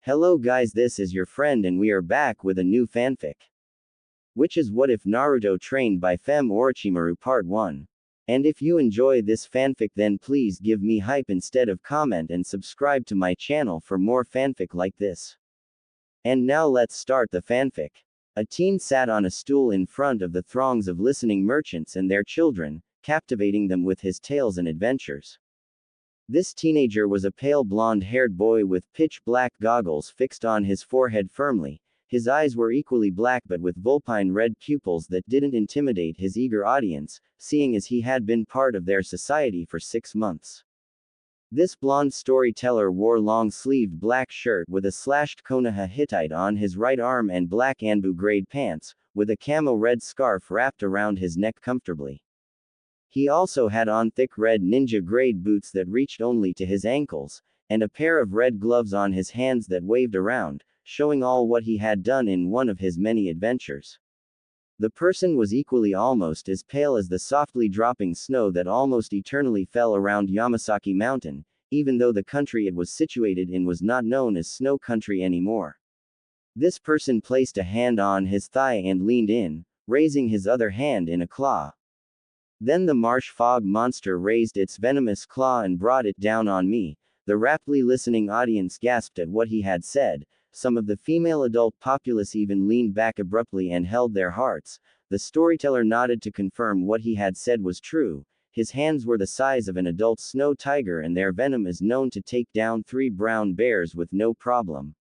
Hello guys, this is your friend and we are back with a new fanfic. Which is What If Naruto Trained by Femme Orachimaru Part 1. And if you enjoy this fanfic then please give me hype instead of comment and subscribe to my channel for more fanfic like this. And now let's start the fanfic. A teen sat on a stool in front of the throngs of listening merchants and their children, captivating them with his tales and adventures. This teenager was a pale blonde-haired boy with pitch-black goggles fixed on his forehead firmly. His eyes were equally black but with vulpine red pupils that didn't intimidate his eager audience, seeing as he had been part of their society for 6 months. This blonde storyteller wore long-sleeved black shirt with a slashed Konoha Hittite on his right arm and black Anbu grade pants, with a camo red scarf wrapped around his neck comfortably. He also had on thick red ninja grade boots that reached only to his ankles, and a pair of red gloves on his hands that waved around, showing all what he had done in one of his many adventures. The person was equally almost as pale as the softly dropping snow that almost eternally fell around Yamasaki Mountain, even though the country it was situated in was not known as snow country anymore. This person placed a hand on his thigh and leaned in, raising his other hand in a claw. Then the marsh fog monster raised its venomous claw and brought it down on me. The raptly listening audience gasped at what he had said. Some of the female adult populace even leaned back abruptly and held their hearts. The storyteller nodded to confirm what he had said was true. His hands were the size of an adult snow tiger and their venom is known to take down 3 brown bears with no problem.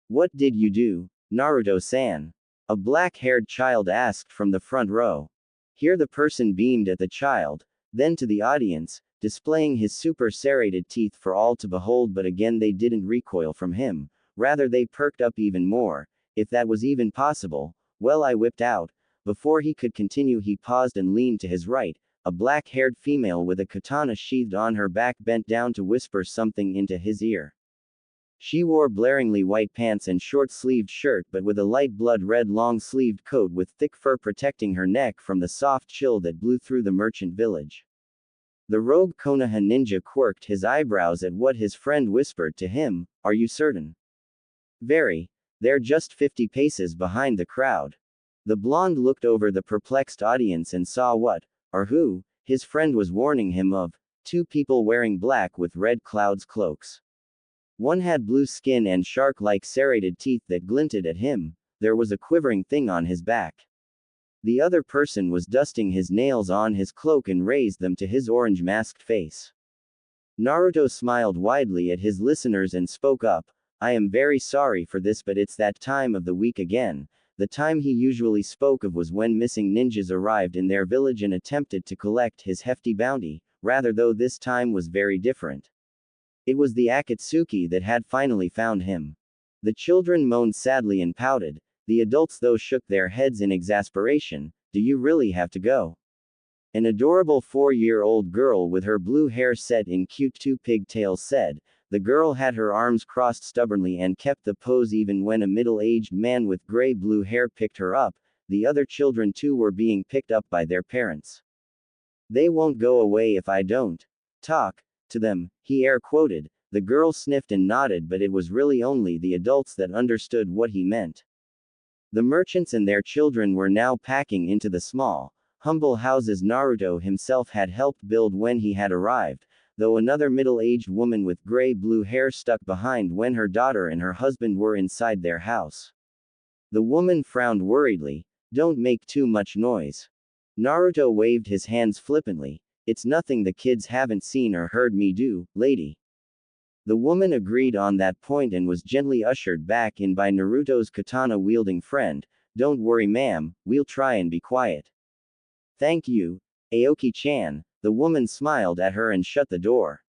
What did you do, Naruto-san? A black-haired child asked from the front row. Here the person beamed at the child, then to the audience, displaying his super serrated teeth for all to behold, but again they didn't recoil from him, rather they perked up even more, if that was even possible. Well, I whipped out. Before he could continue he paused and leaned to his right. A black-haired female with a katana sheathed on her back bent down to whisper something into his ear. She wore blaringly white pants and short-sleeved shirt but with a light blood-red long-sleeved coat with thick fur protecting her neck from the soft chill that blew through the merchant village. The rogue Konoha ninja quirked his eyebrows at what his friend whispered to him. Are you certain? Very. They're just 50 paces behind the crowd. The blonde looked over the perplexed audience and saw what, or who, his friend was warning him of. 2 people wearing black with red clouds cloaks. One had blue skin and shark-like serrated teeth that glinted at him. There was a quivering thing on his back. The other person was dusting his nails on his cloak and raised them to his orange masked face. Naruto smiled widely at his listeners and spoke up. I am very sorry for this, but it's that time of the week again. The time he usually spoke of was when missing ninjas arrived in their village and attempted to collect his hefty bounty, rather though this time was very different. It was the Akatsuki that had finally found him. The children moaned sadly and pouted. The adults though shook their heads in exasperation. Do you really have to go? An adorable 4-year-old girl with her blue hair set in cute 2 pigtails said. The girl had her arms crossed stubbornly and kept the pose even when a middle-aged man with gray-blue hair picked her up. The other children too were being picked up by their parents. They won't go away if I don't talk to them, he air quoted. The girl sniffed and nodded, but it was really only the adults that understood what he meant. The merchants and their children were now packing into the small, humble houses Naruto himself had helped build when he had arrived, though another middle-aged woman with gray-blue hair stuck behind when her daughter and her husband were inside their house. The woman frowned worriedly. Don't make too much noise. Naruto waved his hands flippantly. It's nothing the kids haven't seen or heard me do, lady. The woman agreed on that point and was gently ushered back in by Naruto's katana-wielding friend. Don't worry ma'am, we'll try and be quiet. Thank you, Aoki-chan. The woman smiled at her and shut the door.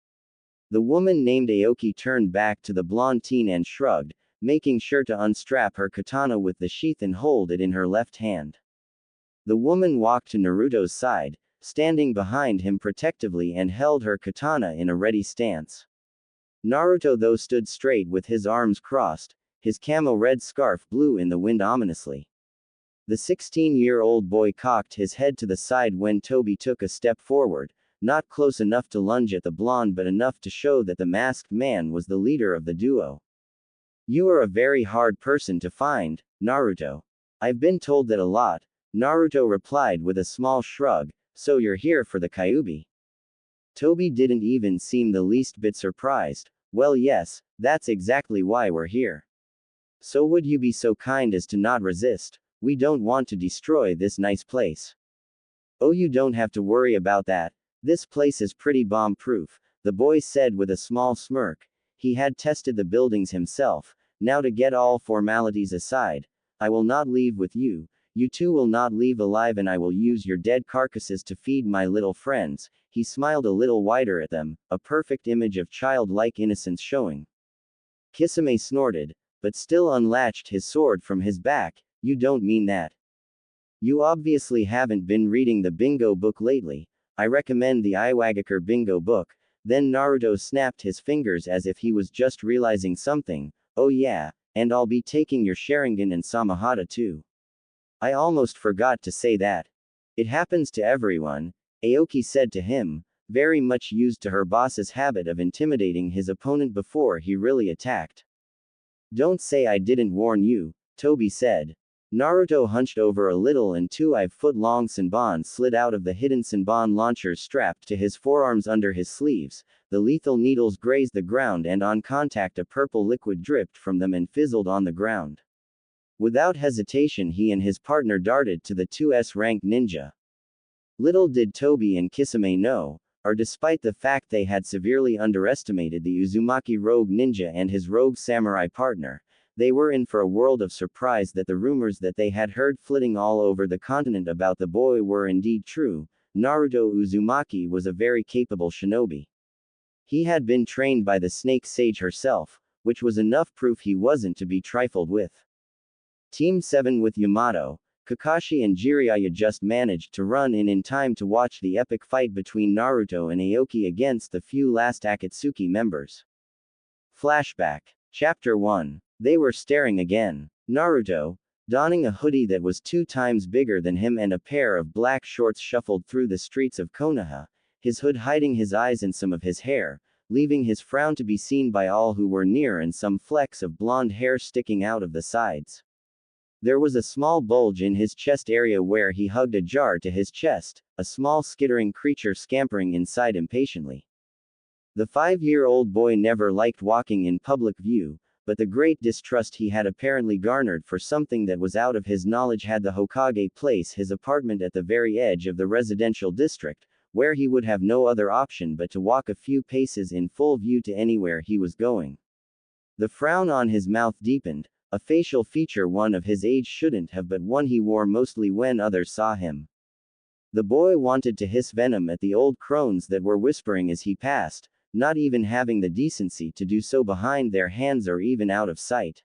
The woman named Aoki turned back to the blonde teen and shrugged, making sure to unstrap her katana with the sheath and hold it in her left hand. The woman walked to Naruto's side, standing behind him protectively and held her katana in a ready stance. Naruto though stood straight with his arms crossed, his camo red scarf blew in the wind ominously. The 16-year-old boy cocked his head to the side when Toby took a step forward, not close enough to lunge at the blonde but enough to show that the masked man was the leader of the duo. You are a very hard person to find, Naruto. I've been told that a lot, Naruto replied with a small shrug, so you're here for the Kyuubi. Toby didn't even seem the least bit surprised. Well, yes, that's exactly why we're here. So would you be so kind as to not resist? We don't want to destroy this nice place. Oh, you don't have to worry about that. This place is pretty bomb-proof, the boy said with a small smirk. He had tested the buildings himself. Now to get all formalities aside, I will not leave with you. You two will not leave alive, and I will use your dead carcasses to feed my little friends. He smiled a little wider at them, a perfect image of childlike innocence showing. Kisame snorted, but still unlatched his sword from his back. You don't mean that. You obviously haven't been reading the bingo book lately. I recommend the Iwagakure bingo book. Then Naruto snapped his fingers as if he was just realizing something. Oh yeah, and I'll be taking your Sharingan and Samahata too. I almost forgot to say that. It happens to everyone, Aoki said to him, very much used to her boss's habit of intimidating his opponent before he really attacked. Don't say I didn't warn you, Toby said. Naruto hunched over a little and 2-foot-long Senbon slid out of the hidden Senbon launchers strapped to his forearms under his sleeves. The lethal needles grazed the ground, and on contact a purple liquid dripped from them and fizzled on the ground. Without hesitation, he and his partner darted to the 2S-ranked ninja. Little did Toby and Kisame know, or despite the fact they had severely underestimated the Uzumaki rogue ninja and his rogue samurai partner, they were in for a world of surprise that the rumors that they had heard flitting all over the continent about the boy were indeed true. Naruto Uzumaki was a very capable shinobi. He had been trained by the snake sage herself, which was enough proof he wasn't to be trifled with. Team 7 with Yamato, Kakashi and Jiraiya just managed to run in time to watch the epic fight between Naruto and Aoki against the few last Akatsuki members. Flashback. Chapter 1. They were staring again. Naruto, donning a hoodie that was 2 times bigger than him and a pair of black shorts, shuffled through the streets of Konoha, his hood hiding his eyes and some of his hair, leaving his frown to be seen by all who were near and some flecks of blonde hair sticking out of the sides. There was a small bulge in his chest area where he hugged a jar to his chest, a small skittering creature scampering inside impatiently. The 5-year-old boy never liked walking in public view, but the great distrust he had apparently garnered for something that was out of his knowledge had the Hokage place his apartment at the very edge of the residential district, where he would have no other option but to walk a few paces in full view to anywhere he was going. The frown on his mouth deepened, a facial feature one of his age shouldn't have, but one he wore mostly when others saw him. The boy wanted to hiss venom at the old crones that were whispering as he passed, not even having the decency to do so behind their hands or even out of sight.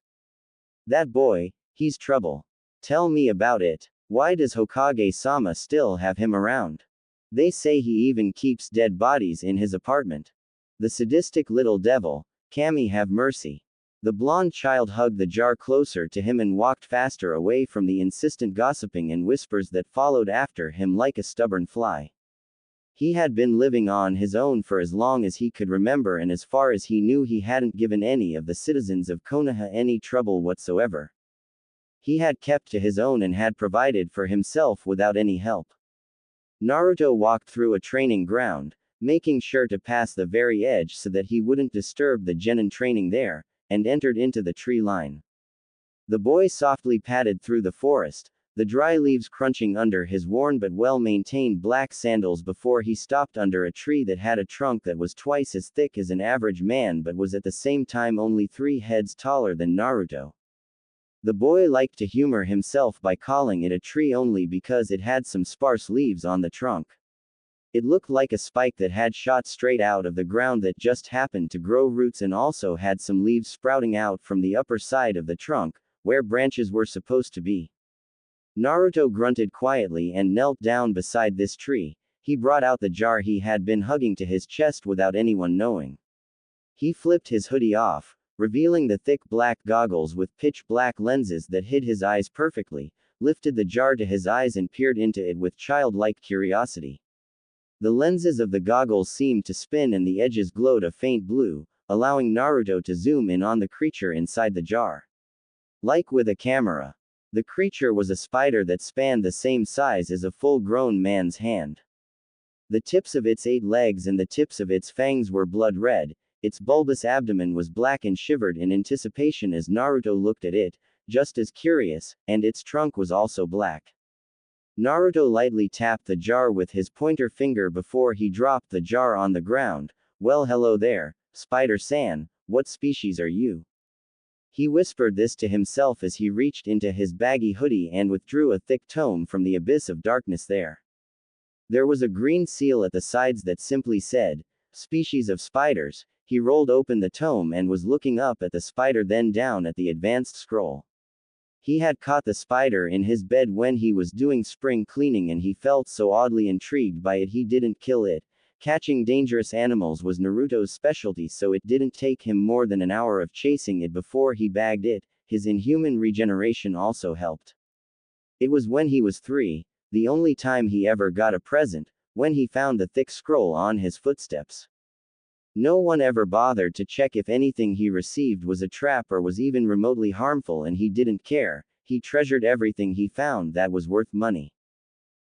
That boy, he's trouble. Tell me about it. Why does Hokage-sama still have him around? They say he even keeps dead bodies in his apartment. The sadistic little devil, Kami have mercy. The blonde child hugged the jar closer to him and walked faster away from the insistent gossiping and whispers that followed after him like a stubborn fly. He had been living on his own for as long as he could remember, and as far as he knew he hadn't given any of the citizens of Konoha any trouble whatsoever. He had kept to his own and had provided for himself without any help. Naruto walked through a training ground, making sure to pass the very edge so that he wouldn't disturb the genin training there, and entered into the tree line. The boy softly padded through the forest, the dry leaves crunching under his worn but well-maintained black sandals before he stopped under a tree that had a trunk that was twice as thick as an average man but was at the same time only 3 heads taller than Naruto. The boy liked to humor himself by calling it a tree only because it had some sparse leaves on the trunk. It looked like a spike that had shot straight out of the ground that just happened to grow roots and also had some leaves sprouting out from the upper side of the trunk, where branches were supposed to be. Naruto grunted quietly and knelt down beside this tree. He brought out the jar he had been hugging to his chest without anyone knowing. He flipped his hoodie off, revealing the thick black goggles with pitch black lenses that hid his eyes perfectly, lifted the jar to his eyes and peered into it with childlike curiosity. The lenses of the goggles seemed to spin and the edges glowed a faint blue, allowing Naruto to zoom in on the creature inside the jar. Like with a camera. The creature was a spider that spanned the same size as a full-grown man's hand. The tips of its 8 legs and the tips of its fangs were blood red, its bulbous abdomen was black and shivered in anticipation as Naruto looked at it, just as curious, and its trunk was also black. Naruto lightly tapped the jar with his pointer finger before he dropped the jar on the ground. Well, hello there, Spider-san, what species are you? He whispered this to himself as he reached into his baggy hoodie and withdrew a thick tome from the abyss of darkness there. There was a green seal at the sides that simply said, Species of Spiders. He rolled open the tome and was looking up at the spider, then down at the advanced scroll. He had caught the spider in his bed when he was doing spring cleaning and he felt so oddly intrigued by it he didn't kill it. Catching dangerous animals was Naruto's specialty, so it didn't take him more than an hour of chasing it before he bagged it. His inhuman regeneration also helped. It was when he was 3, the only time he ever got a present, when he found the thick scroll on his footsteps. No one ever bothered to check if anything he received was a trap or was even remotely harmful, and he didn't care. He treasured everything he found that was worth money.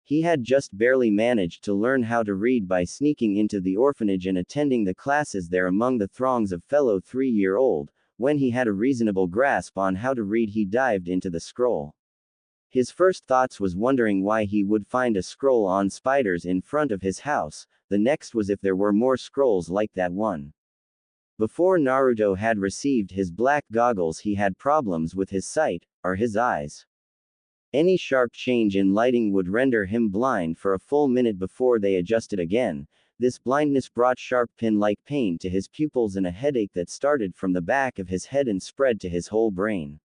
He had just barely managed to learn how to read by sneaking into the orphanage and attending the classes there among the throngs of fellow 3-year-old. When he had a reasonable grasp on how to read, he dived into the scroll. His first thoughts was wondering why he would find a scroll on spiders in front of his house. The next was if there were more scrolls like that one. Before Naruto had received his black goggles, he had problems with his sight, or his eyes. Any sharp change in lighting would render him blind for a full minute before they adjusted again. This blindness brought sharp pin-like pain to his pupils and a headache that started from the back of his head and spread to his whole brain.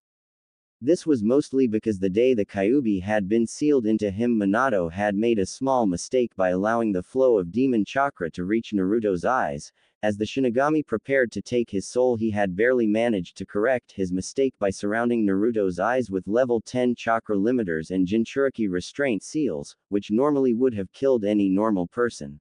This was mostly because the day the Kyuubi had been sealed into him, Minato had made a small mistake by allowing the flow of demon chakra to reach Naruto's eyes. As the Shinigami prepared to take his soul, he had barely managed to correct his mistake by surrounding Naruto's eyes with level 10 chakra limiters and Jinchuriki restraint seals, which normally would have killed any normal person.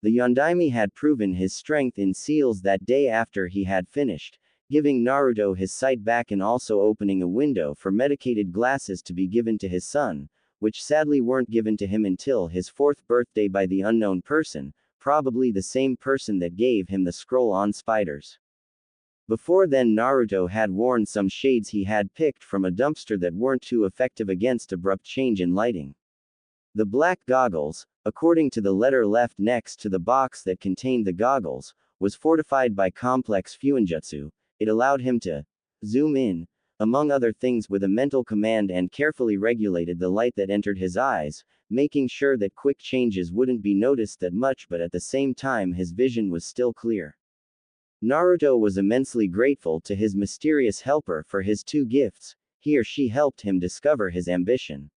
The Yondaime had proven his strength in seals that day after he had finished, giving Naruto his sight back and also opening a window for medicated glasses to be given to his son, which sadly weren't given to him until his 4th birthday by the unknown person, probably the same person that gave him the scroll on spiders. Before then, Naruto had worn some shades he had picked from a dumpster that weren't too effective against abrupt change in lighting. The black goggles, according to the letter left next to the box that contained the goggles, was fortified by complex fuinjutsu. It allowed him to zoom in, among other things, with a mental command and carefully regulated the light that entered his eyes, making sure that quick changes wouldn't be noticed that much, but at the same time his vision was still clear. Naruto was immensely grateful to his mysterious helper for his 2 gifts. He or she helped him discover his ambition.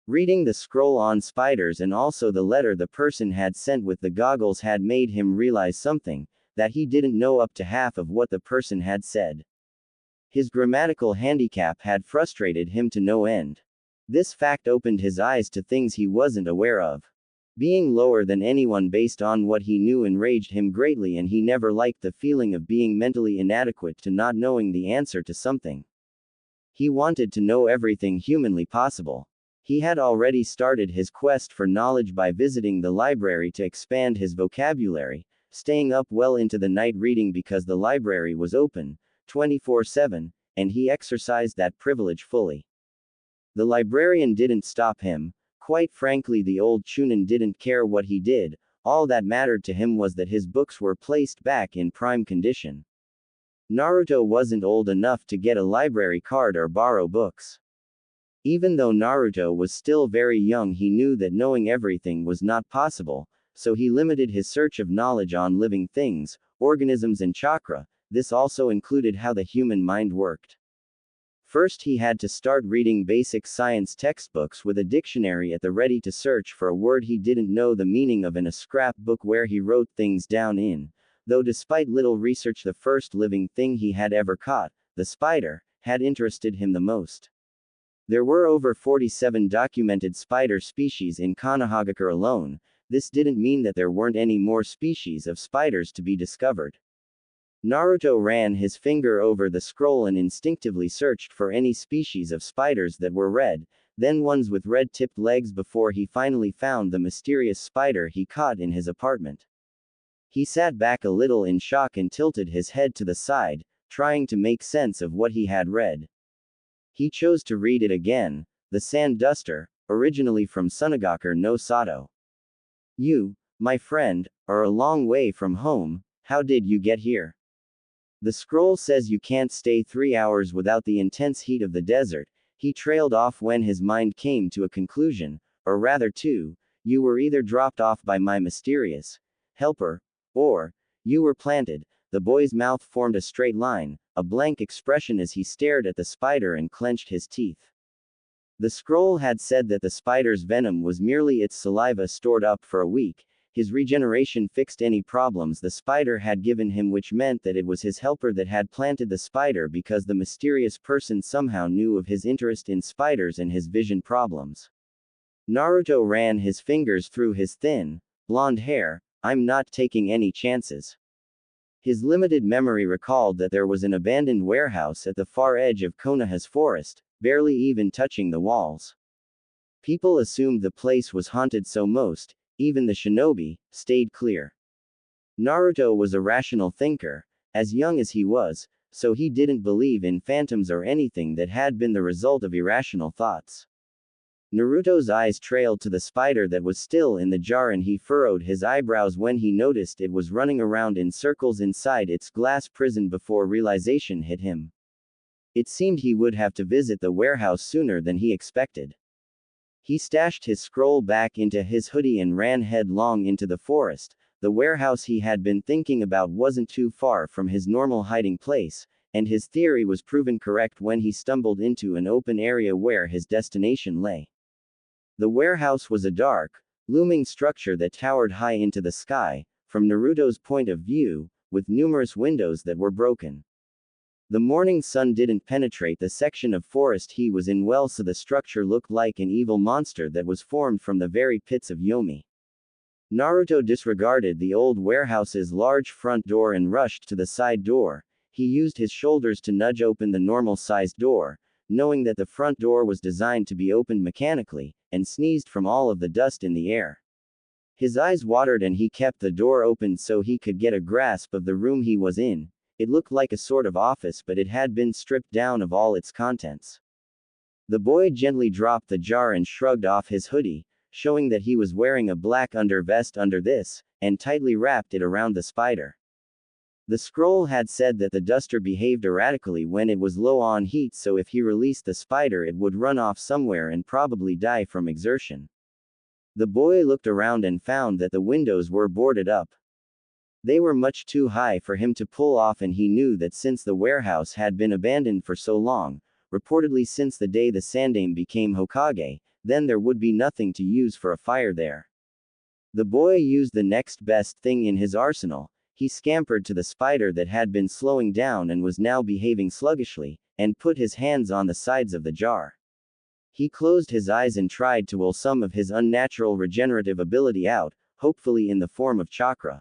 Reading the scroll on spiders and also the letter the person had sent with the goggles had made him realize something, that he didn't know up to half of what the person had said. His grammatical handicap had frustrated him to no end. This fact opened his eyes to things he wasn't aware of. Being lower than anyone based on what he knew enraged him greatly, and he never liked the feeling of being mentally inadequate to not knowing the answer to something. He wanted to know everything humanly possible. He had already started his quest for knowledge by visiting the library to expand his vocabulary, staying up well into the night reading because the library was open 24/7, and he exercised that privilege fully. The librarian didn't stop him. Quite frankly, the old Chunin didn't care what he did. All that mattered to him was that his books were placed back in prime condition. Naruto wasn't old enough to get a library card or borrow books. Even though Naruto was still very young, he knew that knowing everything was not possible, so he limited his search of knowledge on living things, organisms and chakra. This also included how the human mind worked. First, he had to start reading basic science textbooks with a dictionary at the ready to search for a word he didn't know the meaning of in a scrapbook where he wrote things down in. Though despite little research, the first living thing he had ever caught, the spider, had interested him the most. There were over 47 documented spider species in Konohagakure alone. This didn't mean that there weren't any more species of spiders to be discovered. Naruto ran his finger over the scroll and instinctively searched for any species of spiders that were red, then ones with red-tipped legs before he finally found the mysterious spider he caught in his apartment. He sat back a little in shock and tilted his head to the side, trying to make sense of what he had read. He chose to read it again: the sand duster, originally from Sunagaku no Sato. You, my friend, are a long way from home. How did you get here? The scroll says you can't stay 3 hours without the intense heat of the desert. He trailed off when his mind came to a conclusion, or rather two: you were either dropped off by my mysterious helper, or you were planted. The boy's mouth formed a straight line, a blank expression as he stared at the spider and clenched his teeth. The scroll had said that the spider's venom was merely its saliva stored up for a week. His regeneration fixed any problems the spider had given him, which meant that it was his helper that had planted the spider because the mysterious person somehow knew of his interest in spiders and his vision problems. Naruto ran his fingers through his thin, blonde hair. I'm not taking any chances. His limited memory recalled that there was an abandoned warehouse at the far edge of Konoha's forest, barely even touching the walls. People assumed the place was haunted, so most, even the shinobi, stayed clear. Naruto was a rational thinker, as young as he was, so he didn't believe in phantoms or anything that had been the result of irrational thoughts. Naruto's eyes trailed to the spider that was still in the jar, and he furrowed his eyebrows when he noticed it was running around in circles inside its glass prison before realization hit him. It seemed he would have to visit the warehouse sooner than he expected. He stashed his scroll back into his hoodie and ran headlong into the forest. The warehouse he had been thinking about wasn't too far from his normal hiding place, and his theory was proven correct when he stumbled into an open area where his destination lay. The warehouse was a dark, looming structure that towered high into the sky, from Naruto's point of view, with numerous windows that were broken. The morning sun didn't penetrate the section of forest he was in well, so the structure looked like an evil monster that was formed from the very pits of Yomi. Naruto disregarded the old warehouse's large front door and rushed to the side door. He used his shoulders to nudge open the normal-sized door, knowing that the front door was designed to be opened mechanically, and sneezed from all of the dust in the air. His eyes watered and he kept the door open so he could get a grasp of the room he was in. It looked like a sort of office, but it had been stripped down of all its contents. The boy gently dropped the jar and shrugged off his hoodie, showing that he was wearing a black undervest under this, and tightly wrapped it around the spider. The scroll had said that the duster behaved erratically when it was low on heat, so if he released the spider it would run off somewhere and probably die from exertion. The boy looked around and found that the windows were boarded up. They were much too high for him to pull off, and he knew that since the warehouse had been abandoned for so long, reportedly since the day the Sandaime became Hokage, then there would be nothing to use for a fire there. The boy used the next best thing in his arsenal. He scampered to the spider that had been slowing down and was now behaving sluggishly, and put his hands on the sides of the jar. He closed his eyes and tried to will some of his unnatural regenerative ability out, hopefully in the form of chakra.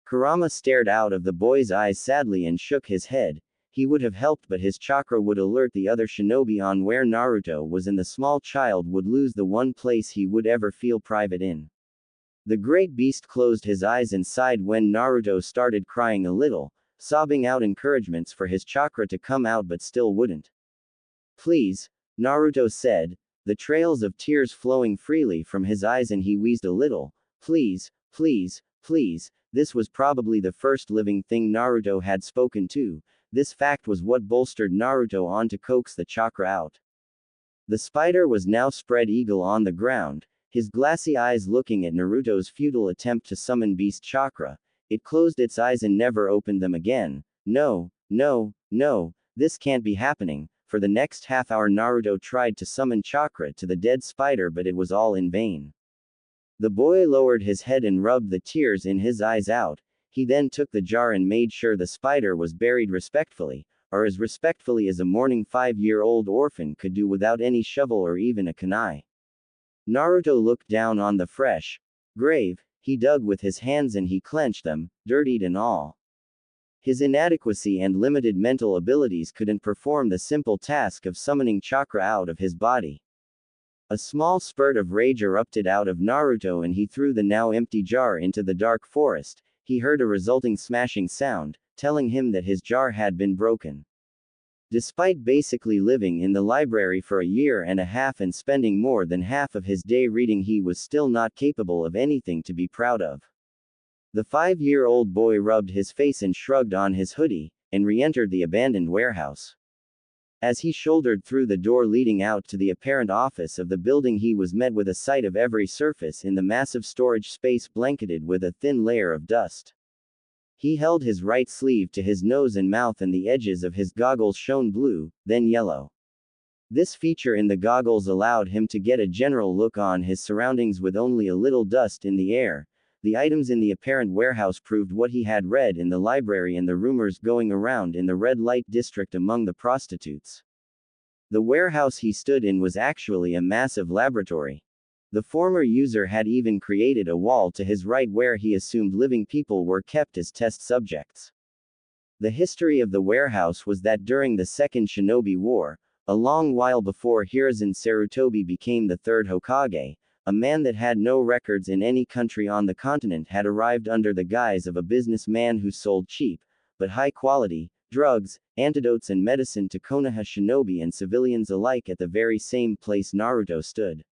Kurama stared out of the boy's eyes sadly and shook his head. He would have helped, but his chakra would alert the other shinobi on where Naruto was, and the small child would lose the one place he would ever feel private in. The great beast closed his eyes and sighed when Naruto started crying a little, sobbing out encouragements for his chakra to come out but still wouldn't. Please, Naruto said, the trails of tears flowing freely from his eyes, and he wheezed a little. Please, please, please. This was probably the first living thing Naruto had spoken to. This fact was what bolstered Naruto on to coax the chakra out. The spider was now spread eagle on the ground, his glassy eyes looking at Naruto's futile attempt to summon beast chakra. It closed its eyes and never opened them again. No, no, no, this can't be happening. For the next half hour Naruto tried to summon chakra to the dead spider, but it was all in vain. The boy lowered his head and rubbed the tears in his eyes out. He then took the jar and made sure the spider was buried respectfully, or as respectfully as a mourning 5-year-old orphan could do without any shovel or even a kunai. Naruto looked down on the fresh grave. He dug with his hands and he clenched them, dirtied and all. His inadequacy and limited mental abilities couldn't perform the simple task of summoning chakra out of his body. A small spurt of rage erupted out of Naruto and he threw the now empty jar into the dark forest. He heard a resulting smashing sound, telling him that his jar had been broken. Despite basically living in the library for a year and a half and spending more than half of his day reading, he was still not capable of anything to be proud of. The 5-year-old boy rubbed his face and shrugged on his hoodie, and re-entered the abandoned warehouse. As he shouldered through the door leading out to the apparent office of the building, he was met with a sight of every surface in the massive storage space blanketed with a thin layer of dust. He held his right sleeve to his nose and mouth and the edges of his goggles shone blue, then yellow. This feature in the goggles allowed him to get a general look on his surroundings with only a little dust in the air. The items in the apparent warehouse proved what he had read in the library and the rumors going around in the red light district among the prostitutes. The warehouse he stood in was actually a massive laboratory. The former user had even created a wall to his right where he assumed living people were kept as test subjects. The history of the warehouse was that during the Second Shinobi War, a long while before Hiruzen Sarutobi became the third Hokage, a man that had no records in any country on the continent had arrived under the guise of a businessman who sold cheap, but high-quality, drugs, antidotes and medicine to Konoha shinobi and civilians alike at the very same place Naruto stood.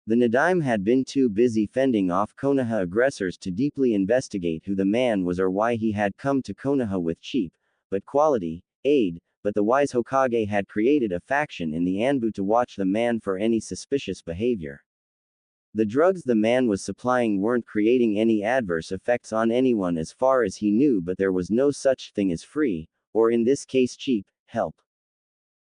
The Nadaime had been too busy fending off Konoha aggressors to deeply investigate who the man was or why he had come to Konoha with cheap, but quality, aid, but the wise Hokage had created a faction in the Anbu to watch the man for any suspicious behavior. The drugs the man was supplying weren't creating any adverse effects on anyone as far as he knew, but there was no such thing as free, or in this case cheap, help.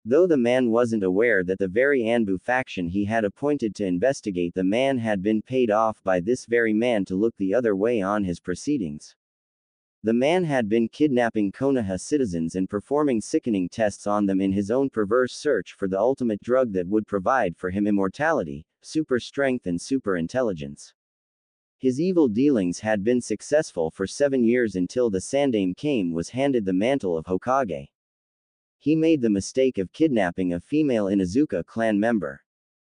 Though the man wasn't aware that the very Anbu faction he had appointed to investigate the man had been paid off by this very man to look the other way on his proceedings. The man had been kidnapping Konoha citizens and performing sickening tests on them in his own perverse search for the ultimate drug that would provide for him immortality, super strength and super intelligence. His evil dealings had been successful for 7 years until the Sandaime was handed the mantle of Hokage. He made the mistake of kidnapping a female Inuzuka clan member.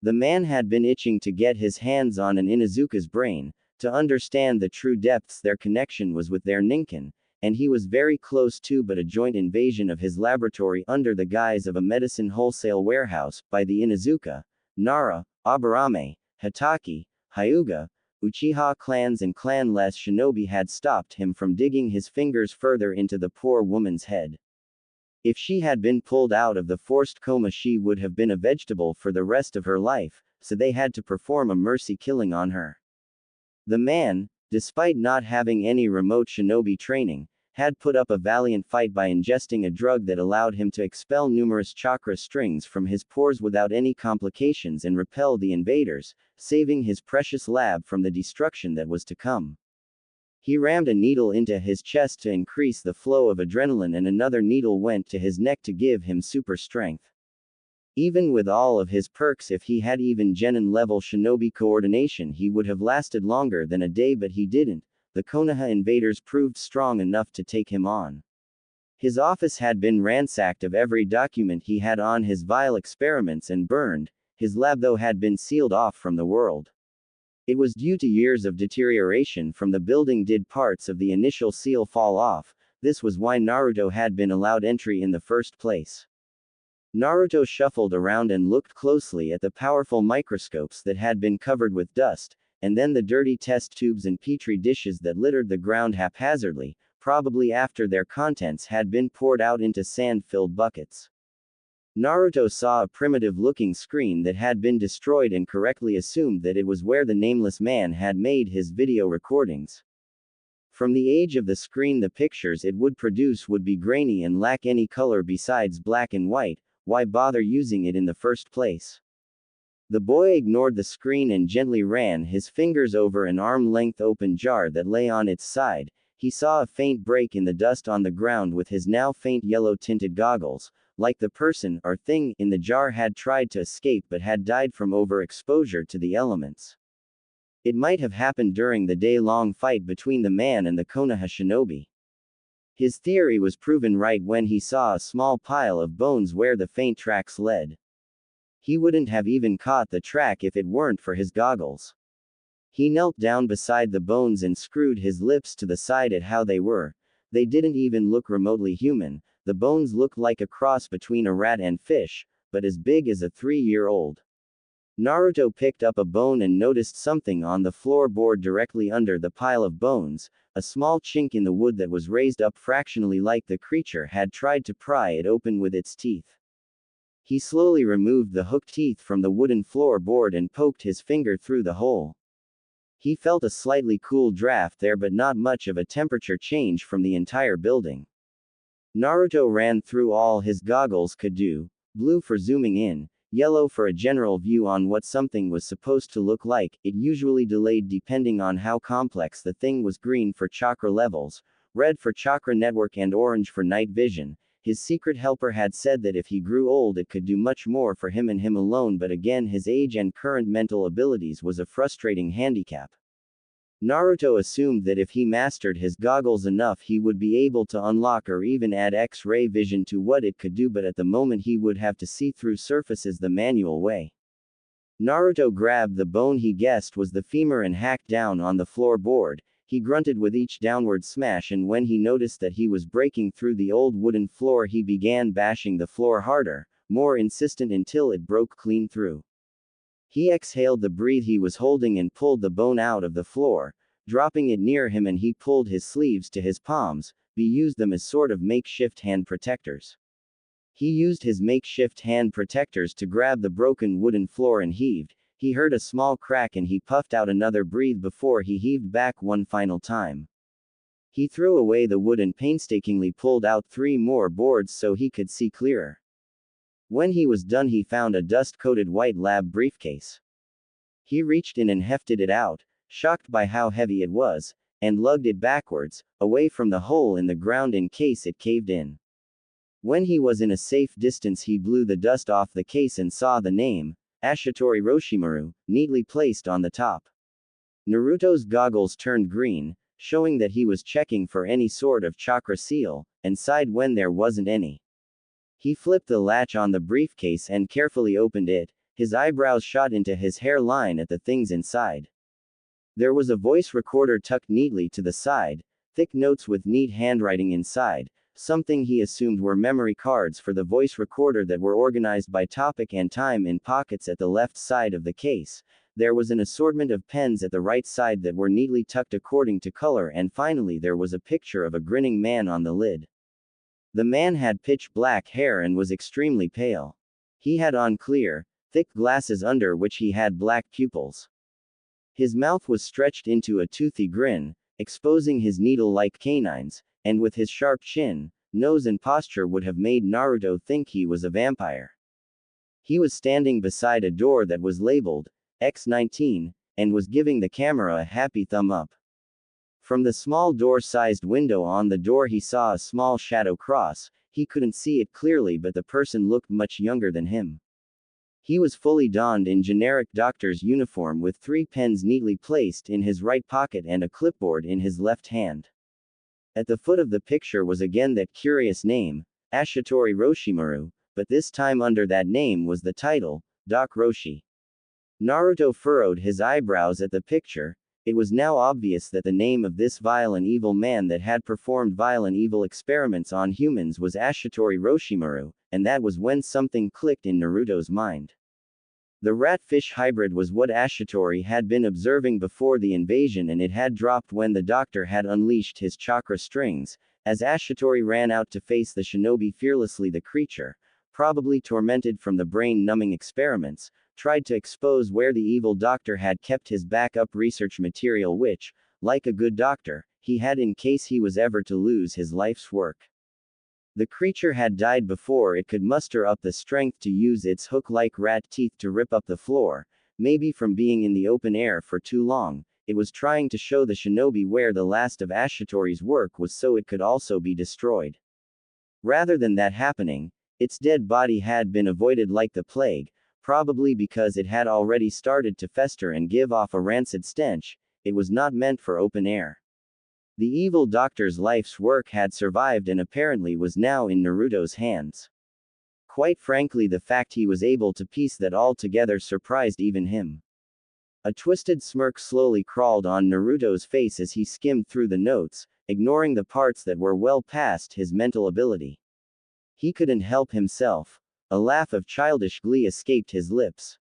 The man had been itching to get his hands on an Inuzuka's brain, to understand the true depths their connection was with their ninkin, and he was very close to but a joint invasion of his laboratory under the guise of a medicine wholesale warehouse, by the Inuzuka, Nara, Aburame, Hitaki, Hyuga, Uchiha clans and clanless shinobi had stopped him from digging his fingers further into the poor woman's head. If she had been pulled out of the forced coma, she would have been a vegetable for the rest of her life, so they had to perform a mercy killing on her. The man, despite not having any remote shinobi training, had put up a valiant fight by ingesting a drug that allowed him to expel numerous chakra strings from his pores without any complications and repel the invaders, saving his precious lab from the destruction that was to come. He rammed a needle into his chest to increase the flow of adrenaline and another needle went to his neck to give him super strength. Even with all of his perks, if he had even genin level shinobi coordination, he would have lasted longer than a day, but he didn't. The Konoha invaders proved strong enough to take him on. His office had been ransacked of every document he had on his vile experiments and burned. His lab though had been sealed off from the world. It was due to years of deterioration from the building did parts of the initial seal fall off. This was why Naruto had been allowed entry in the first place. Naruto shuffled around and looked closely at the powerful microscopes that had been covered with dust, and then the dirty test tubes and petri dishes that littered the ground haphazardly, probably after their contents had been poured out into sand-filled buckets. Naruto saw a primitive-looking screen that had been destroyed and correctly assumed that it was where the nameless man had made his video recordings. From the age of the screen, the pictures it would produce would be grainy and lack any color besides black and white. Why bother using it in the first place? The boy ignored the screen and gently ran his fingers over an arm-length open jar that lay on its side. He saw a faint break in the dust on the ground with his now faint yellow-tinted goggles, like the person or thing in the jar had tried to escape but had died from overexposure to the elements. It might have happened during the day-long fight between the man and the Konoha shinobi. His theory was proven right when he saw a small pile of bones where the faint tracks led. He wouldn't have even caught the track if it weren't for his goggles. He knelt down beside the bones and screwed his lips to the side at how they were. They didn't even look remotely human. The bones looked like a cross between a rat and fish, but as big as a 3-year-old. Naruto picked up a bone and noticed something on the floorboard directly under the pile of bones, a small chink in the wood that was raised up fractionally like the creature had tried to pry it open with its teeth. He slowly removed the hooked teeth from the wooden floorboard and poked his finger through the hole. He felt a slightly cool draft there but not much of a temperature change from the entire building. Naruto ran through all his goggles could do, blue for zooming in, yellow for a general view on what something was supposed to look like, it usually delayed depending on how complex the thing was, green for chakra levels, red for chakra network and orange for night vision. His secret helper had said that if he grew old it could do much more for him and him alone, but again his age and current mental abilities was a frustrating handicap. Naruto assumed that if he mastered his goggles enough he would be able to unlock or even add X-ray vision to what it could do, but at the moment he would have to see through surfaces the manual way. Naruto grabbed the bone he guessed was the femur and hacked down on the floorboard. He grunted with each downward smash, and when he noticed that he was breaking through the old wooden floor he began bashing the floor harder, more insistent until it broke clean through. He exhaled the breath he was holding and pulled the bone out of the floor, dropping it near him, and he pulled his sleeves to his palms, used them as sort of makeshift hand protectors. He used his makeshift hand protectors to grab the broken wooden floor and heaved. He heard a small crack and he puffed out another breath before he heaved back one final time. He threw away the wood and painstakingly pulled out 3 more boards so he could see clearer. When he was done he found a dust-coated white lab briefcase. He reached in and hefted it out, shocked by how heavy it was, and lugged it backwards, away from the hole in the ground in case it caved in. When he was in a safe distance he blew the dust off the case and saw the name, Ashitori Roshimaru, neatly placed on the top. Naruto's goggles turned green, showing that he was checking for any sort of chakra seal, and sighed when there wasn't any. He flipped the latch on the briefcase and carefully opened it. His eyebrows shot into his hairline at the things inside. There was a voice recorder tucked neatly to the side, thick notes with neat handwriting inside, something he assumed were memory cards for the voice recorder that were organized by topic and time in pockets at the left side of the case. There was an assortment of pens at the right side that were neatly tucked according to color, and finally there was a picture of a grinning man on the lid. The man had pitch black hair and was extremely pale. He had on clear, thick glasses under which he had black pupils. His mouth was stretched into a toothy grin, exposing his needle-like canines, and with his sharp chin, nose and posture would have made Naruto think he was a vampire. He was standing beside a door that was labeled X19, and was giving the camera a happy thumb up. From the small door-sized window on the door he saw a small shadow cross. He couldn't see it clearly, but the person looked much younger than him. He was fully donned in generic doctor's uniform with 3 pens neatly placed in his right pocket and a clipboard in his left hand. At the foot of the picture was again that curious name, Ashitori Roshimaru, but this time under that name was the title, Doc Roshi. Naruto furrowed his eyebrows at the picture. It was now obvious that the name of this vile and evil man that had performed vile and evil experiments on humans was Ashitori Roshimaru, and that was when something clicked in Naruto's mind. The rat-fish hybrid was what Ashitori had been observing before the invasion, and it had dropped when the doctor had unleashed his chakra strings. As Ashitori ran out to face the shinobi fearlessly, the creature, probably tormented from the brain-numbing experiments, tried to expose where the evil doctor had kept his backup research material which, like a good doctor, he had in case he was ever to lose his life's work. The creature had died before it could muster up the strength to use its hook-like rat teeth to rip up the floor, maybe from being in the open air for too long. It was trying to show the shinobi where the last of Ashitori's work was so it could also be destroyed. Rather than that happening, its dead body had been avoided like the plague, probably because it had already started to fester and give off a rancid stench. It was not meant for open air. The evil doctor's life's work had survived and apparently was now in Naruto's hands. Quite frankly, the fact he was able to piece that all together surprised even him. A twisted smirk slowly crawled on Naruto's face as he skimmed through the notes, ignoring the parts that were well past his mental ability. He couldn't help himself. A laugh of childish glee escaped his lips.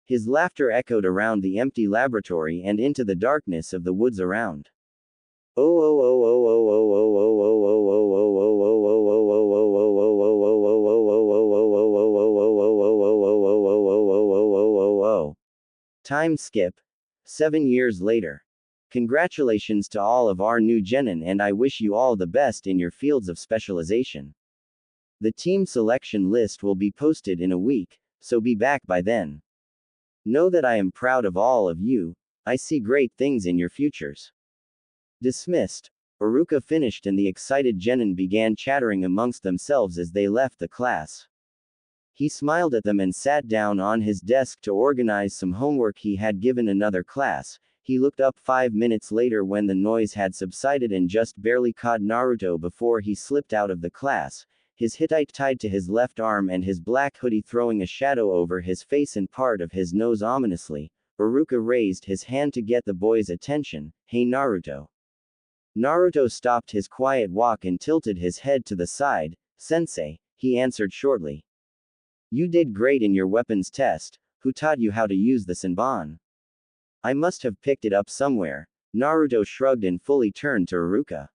His laughter echoed around the empty laboratory and into the darkness of the woods around. Time skip. 7 years later. Congratulations to all of our new genin, and I wish you all the best in your fields of specialization. The team selection list will be posted in a week, so be back by then. Know that I am proud of all of you. I see great things in your futures. Dismissed. Iruka finished and the excited genin began chattering amongst themselves as they left the class. He smiled at them and sat down on his desk to organize some homework he had given another class. He looked up 5 minutes later when the noise had subsided and just barely caught Naruto before he slipped out of the class, his Hittite tied to his left arm and his black hoodie throwing a shadow over his face and part of his nose ominously. Iruka raised his hand to get the boy's attention. Hey Naruto. Naruto stopped his quiet walk and tilted his head to the side. Sensei, he answered shortly. You did great in your weapons test. Who taught you how to use the Senbon? I must have picked it up somewhere. Naruto shrugged and fully turned to Iruka.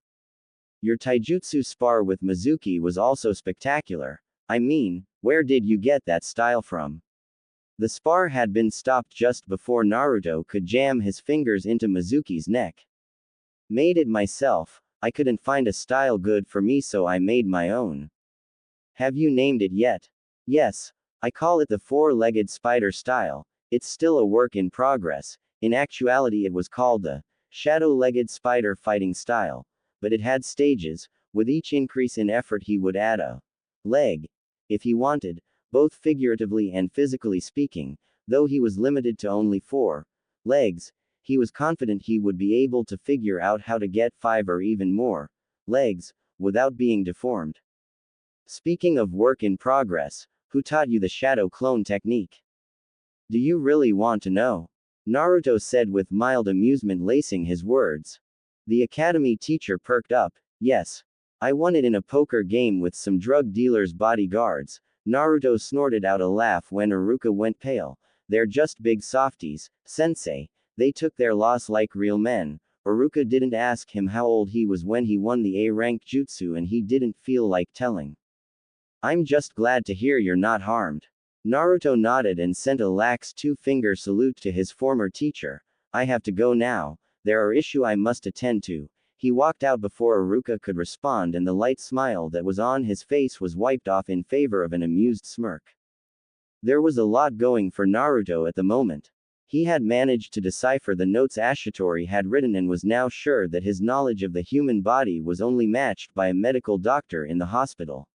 Your taijutsu spar with Mizuki was also spectacular. I mean, where did you get that style from? The spar had been stopped just before Naruto could jam his fingers into Mizuki's neck. Made it myself. I couldn't find a style good for me, so I made my own. Have you named it yet? Yes. I call it the four-legged spider style. It's still a work in progress. In actuality, it was called the shadow-legged spider fighting style. But it had stages. With each increase in effort, he would add a leg, if he wanted, both figuratively and physically speaking. Though he was limited to only 4 legs, he was confident he would be able to figure out how to get 5 or even more legs without being deformed. Speaking of work in progress, who taught you the shadow clone technique? Do you really want to know? Naruto said with mild amusement lacing his words. The academy teacher perked up. Yes. I won it in a poker game with some drug dealers' bodyguards. Naruto snorted out a laugh when Iruka went pale. They're just big softies, sensei. They took their loss like real men. Iruka didn't ask him how old he was when he won the A-rank jutsu, and he didn't feel like telling. I'm just glad to hear you're not harmed. Naruto nodded and sent a lax 2-finger salute to his former teacher. I have to go now. There are issues I must attend to. He walked out before Iruka could respond, and the light smile that was on his face was wiped off in favor of an amused smirk. There was a lot going for Naruto at the moment. He had managed to decipher the notes Ashitori had written and was now sure that his knowledge of the human body was only matched by a medical doctor in the hospital.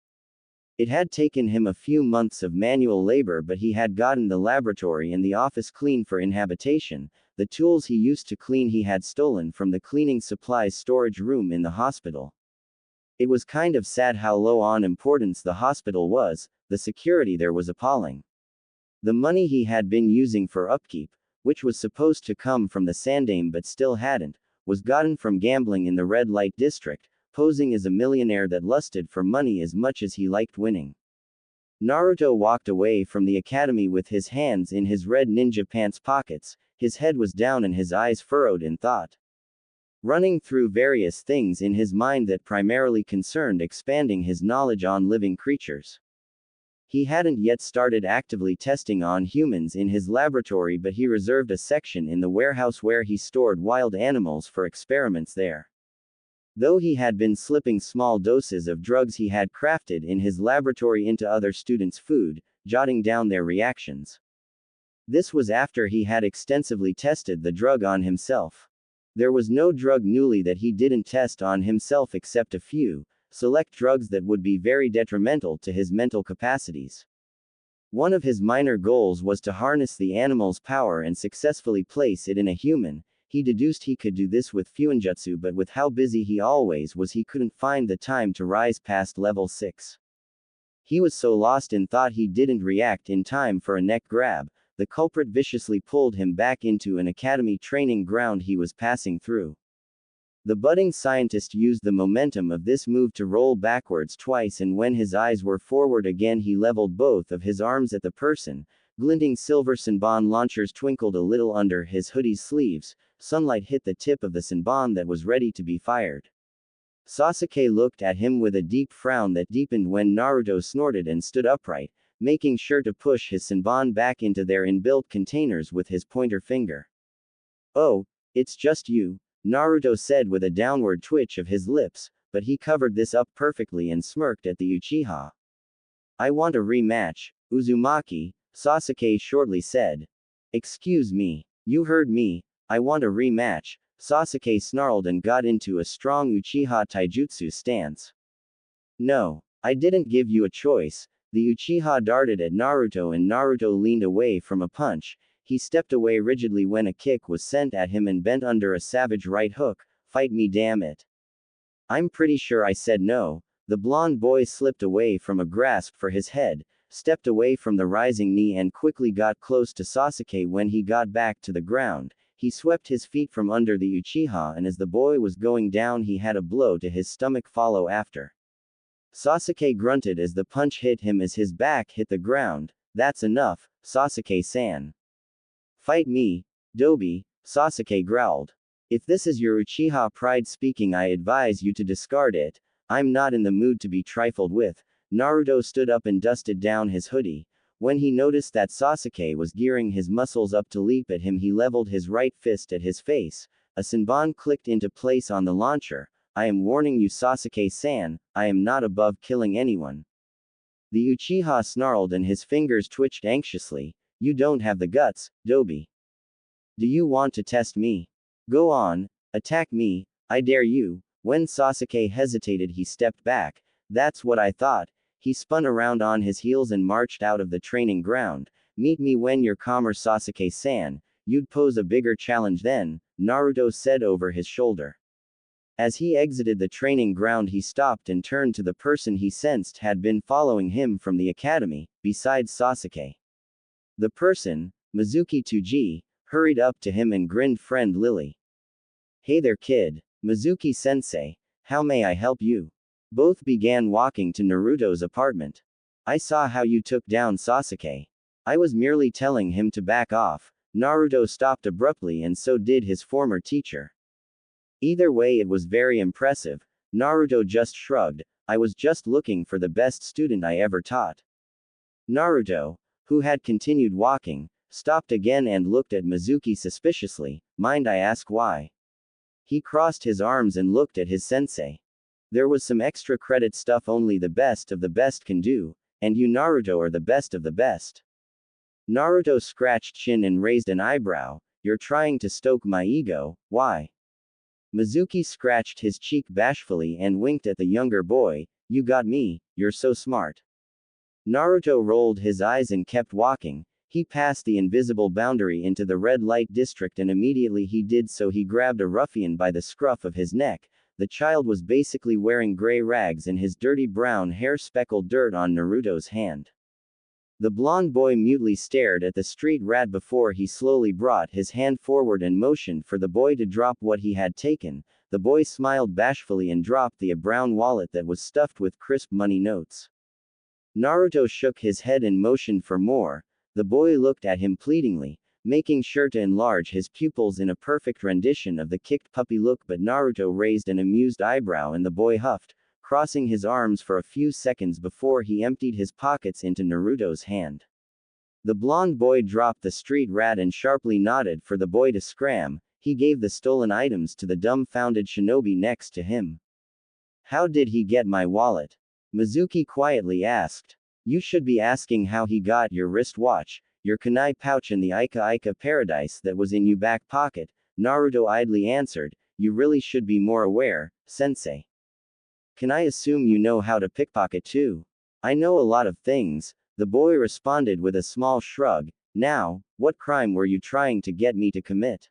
It had taken him a few months of manual labor, but he had gotten the laboratory and the office clean for inhabitation. The tools he used to clean he had stolen from the cleaning supplies storage room in the hospital. It was kind of sad how low on importance the hospital was. The security there was appalling. The money he had been using for upkeep, which was supposed to come from the Sandaime but still hadn't, was gotten from gambling in the red light district, posing as a millionaire that lusted for money as much as he liked winning. Naruto walked away from the academy with his hands in his red ninja pants pockets. His head was down and his eyes furrowed in thought. Running through various things in his mind that primarily concerned expanding his knowledge on living creatures. He hadn't yet started actively testing on humans in his laboratory, but he reserved a section in the warehouse where he stored wild animals for experiments there. Though he had been slipping small doses of drugs he had crafted in his laboratory into other students' food, jotting down their reactions. This was after he had extensively tested the drug on himself. There was no drug newly that he didn't test on himself except a few select drugs that would be very detrimental to his mental capacities. One of his minor goals was to harness the animal's power and successfully place it in a human. He deduced he could do this with Fuinjutsu, but with how busy he always was, he couldn't find the time to rise past level 6. He was so lost in thought he didn't react in time for a neck grab. The culprit viciously pulled him back into an academy training ground he was passing through. The budding scientist used the momentum of this move to roll backwards twice, and when his eyes were forward again, he leveled both of his arms at the person. Glinting silver Senbon launchers twinkled a little under his hoodie's sleeves. Sunlight hit the tip of the Senbon that was ready to be fired. Sasuke looked at him with a deep frown that deepened when Naruto snorted and stood upright, making sure to push his Senbon back into their inbuilt containers with his pointer finger. "Oh, it's just you," Naruto said with a downward twitch of his lips, but he covered this up perfectly and smirked at the Uchiha. "I want a rematch, Uzumaki," Sasuke shortly said. "Excuse me. You heard me. I want a rematch," Sasuke snarled and got into a strong Uchiha taijutsu stance. "No, I didn't give you a choice." The Uchiha darted at Naruto and Naruto leaned away from a punch. He stepped away rigidly when a kick was sent at him and bent under a savage right hook. "Fight me, damn it." "I'm pretty sure I said no." The blonde boy slipped away from a grasp for his head, stepped away from the rising knee and quickly got close to Sasuke. When he got back to the ground, he swept his feet from under the Uchiha, and as the boy was going down he had a blow to his stomach follow after. Sasuke grunted as the punch hit him as his back hit the ground. "That's enough, Sasuke-san." "Fight me, Dobi," Sasuke growled. "If this is your Uchiha pride speaking, I advise you to discard it. I'm not in the mood to be trifled with." Naruto stood up and dusted down his hoodie. When he noticed that Sasuke was gearing his muscles up to leap at him, he leveled his right fist at his face. A Senbon clicked into place on the launcher. "I am warning you, Sasuke-san, I am not above killing anyone." The Uchiha snarled and his fingers twitched anxiously. "You don't have the guts, Dobi. Do you want to test me? Go on, attack me, I dare you." When Sasuke hesitated, he stepped back. "That's what I thought." He spun around on his heels and marched out of the training ground. "Meet me when you're calmer, Sasuke-san. You'd pose a bigger challenge then," Naruto said over his shoulder. As he exited the training ground, he stopped and turned to the person he sensed had been following him from the academy, besides Sasuke. The person, Mizuki Tsuji, hurried up to him and grinned friendlily. "Hey there, kid. Mizuki-sensei, how may I help you?" Both began walking to Naruto's apartment. "I saw how you took down Sasuke. I was merely telling him to back off." Naruto stopped abruptly, and so did his former teacher. Either way, it was very impressive. Naruto just shrugged. "I was just looking for the best student I ever taught." Naruto, who had continued walking, stopped again and looked at Mizuki suspiciously. "Mind I ask why?" He crossed his arms and looked at his sensei. "There was some extra credit stuff only the best of the best can do, and you, Naruto, are the best of the best." Naruto scratched chin and raised an eyebrow. "You're trying to stoke my ego, why?" Mizuki scratched his cheek bashfully and winked at the younger boy. "You got me, you're so smart." Naruto rolled his eyes and kept walking. He passed the invisible boundary into the red light district, and immediately he did so, he grabbed a ruffian by the scruff of his neck. The child was basically wearing gray rags, and his dirty brown hair speckled dirt on Naruto's hand. The blonde boy mutely stared at the street rat before he slowly brought his hand forward and motioned for the boy to drop what he had taken. The boy smiled bashfully and dropped the brown wallet that was stuffed with crisp money notes. Naruto shook his head and motioned for more. The boy looked at him pleadingly, making sure to enlarge his pupils in a perfect rendition of the kicked puppy look, but Naruto raised an amused eyebrow and the boy huffed, crossing his arms for a few seconds before he emptied his pockets into Naruto's hand. The blonde boy dropped the street rat and sharply nodded for the boy to scram. He gave the stolen items to the dumbfounded shinobi next to him. "How did he get my wallet?" Mizuki quietly asked. "You should be asking how he got your wristwatch, your kunai pouch, and the Ika Ika paradise that was in your back pocket," Naruto idly answered. "You really should be more aware, sensei." "Can I assume you know how to pickpocket too?" "I know a lot of things," the boy responded with a small shrug. "Now, what crime were you trying to get me to commit?"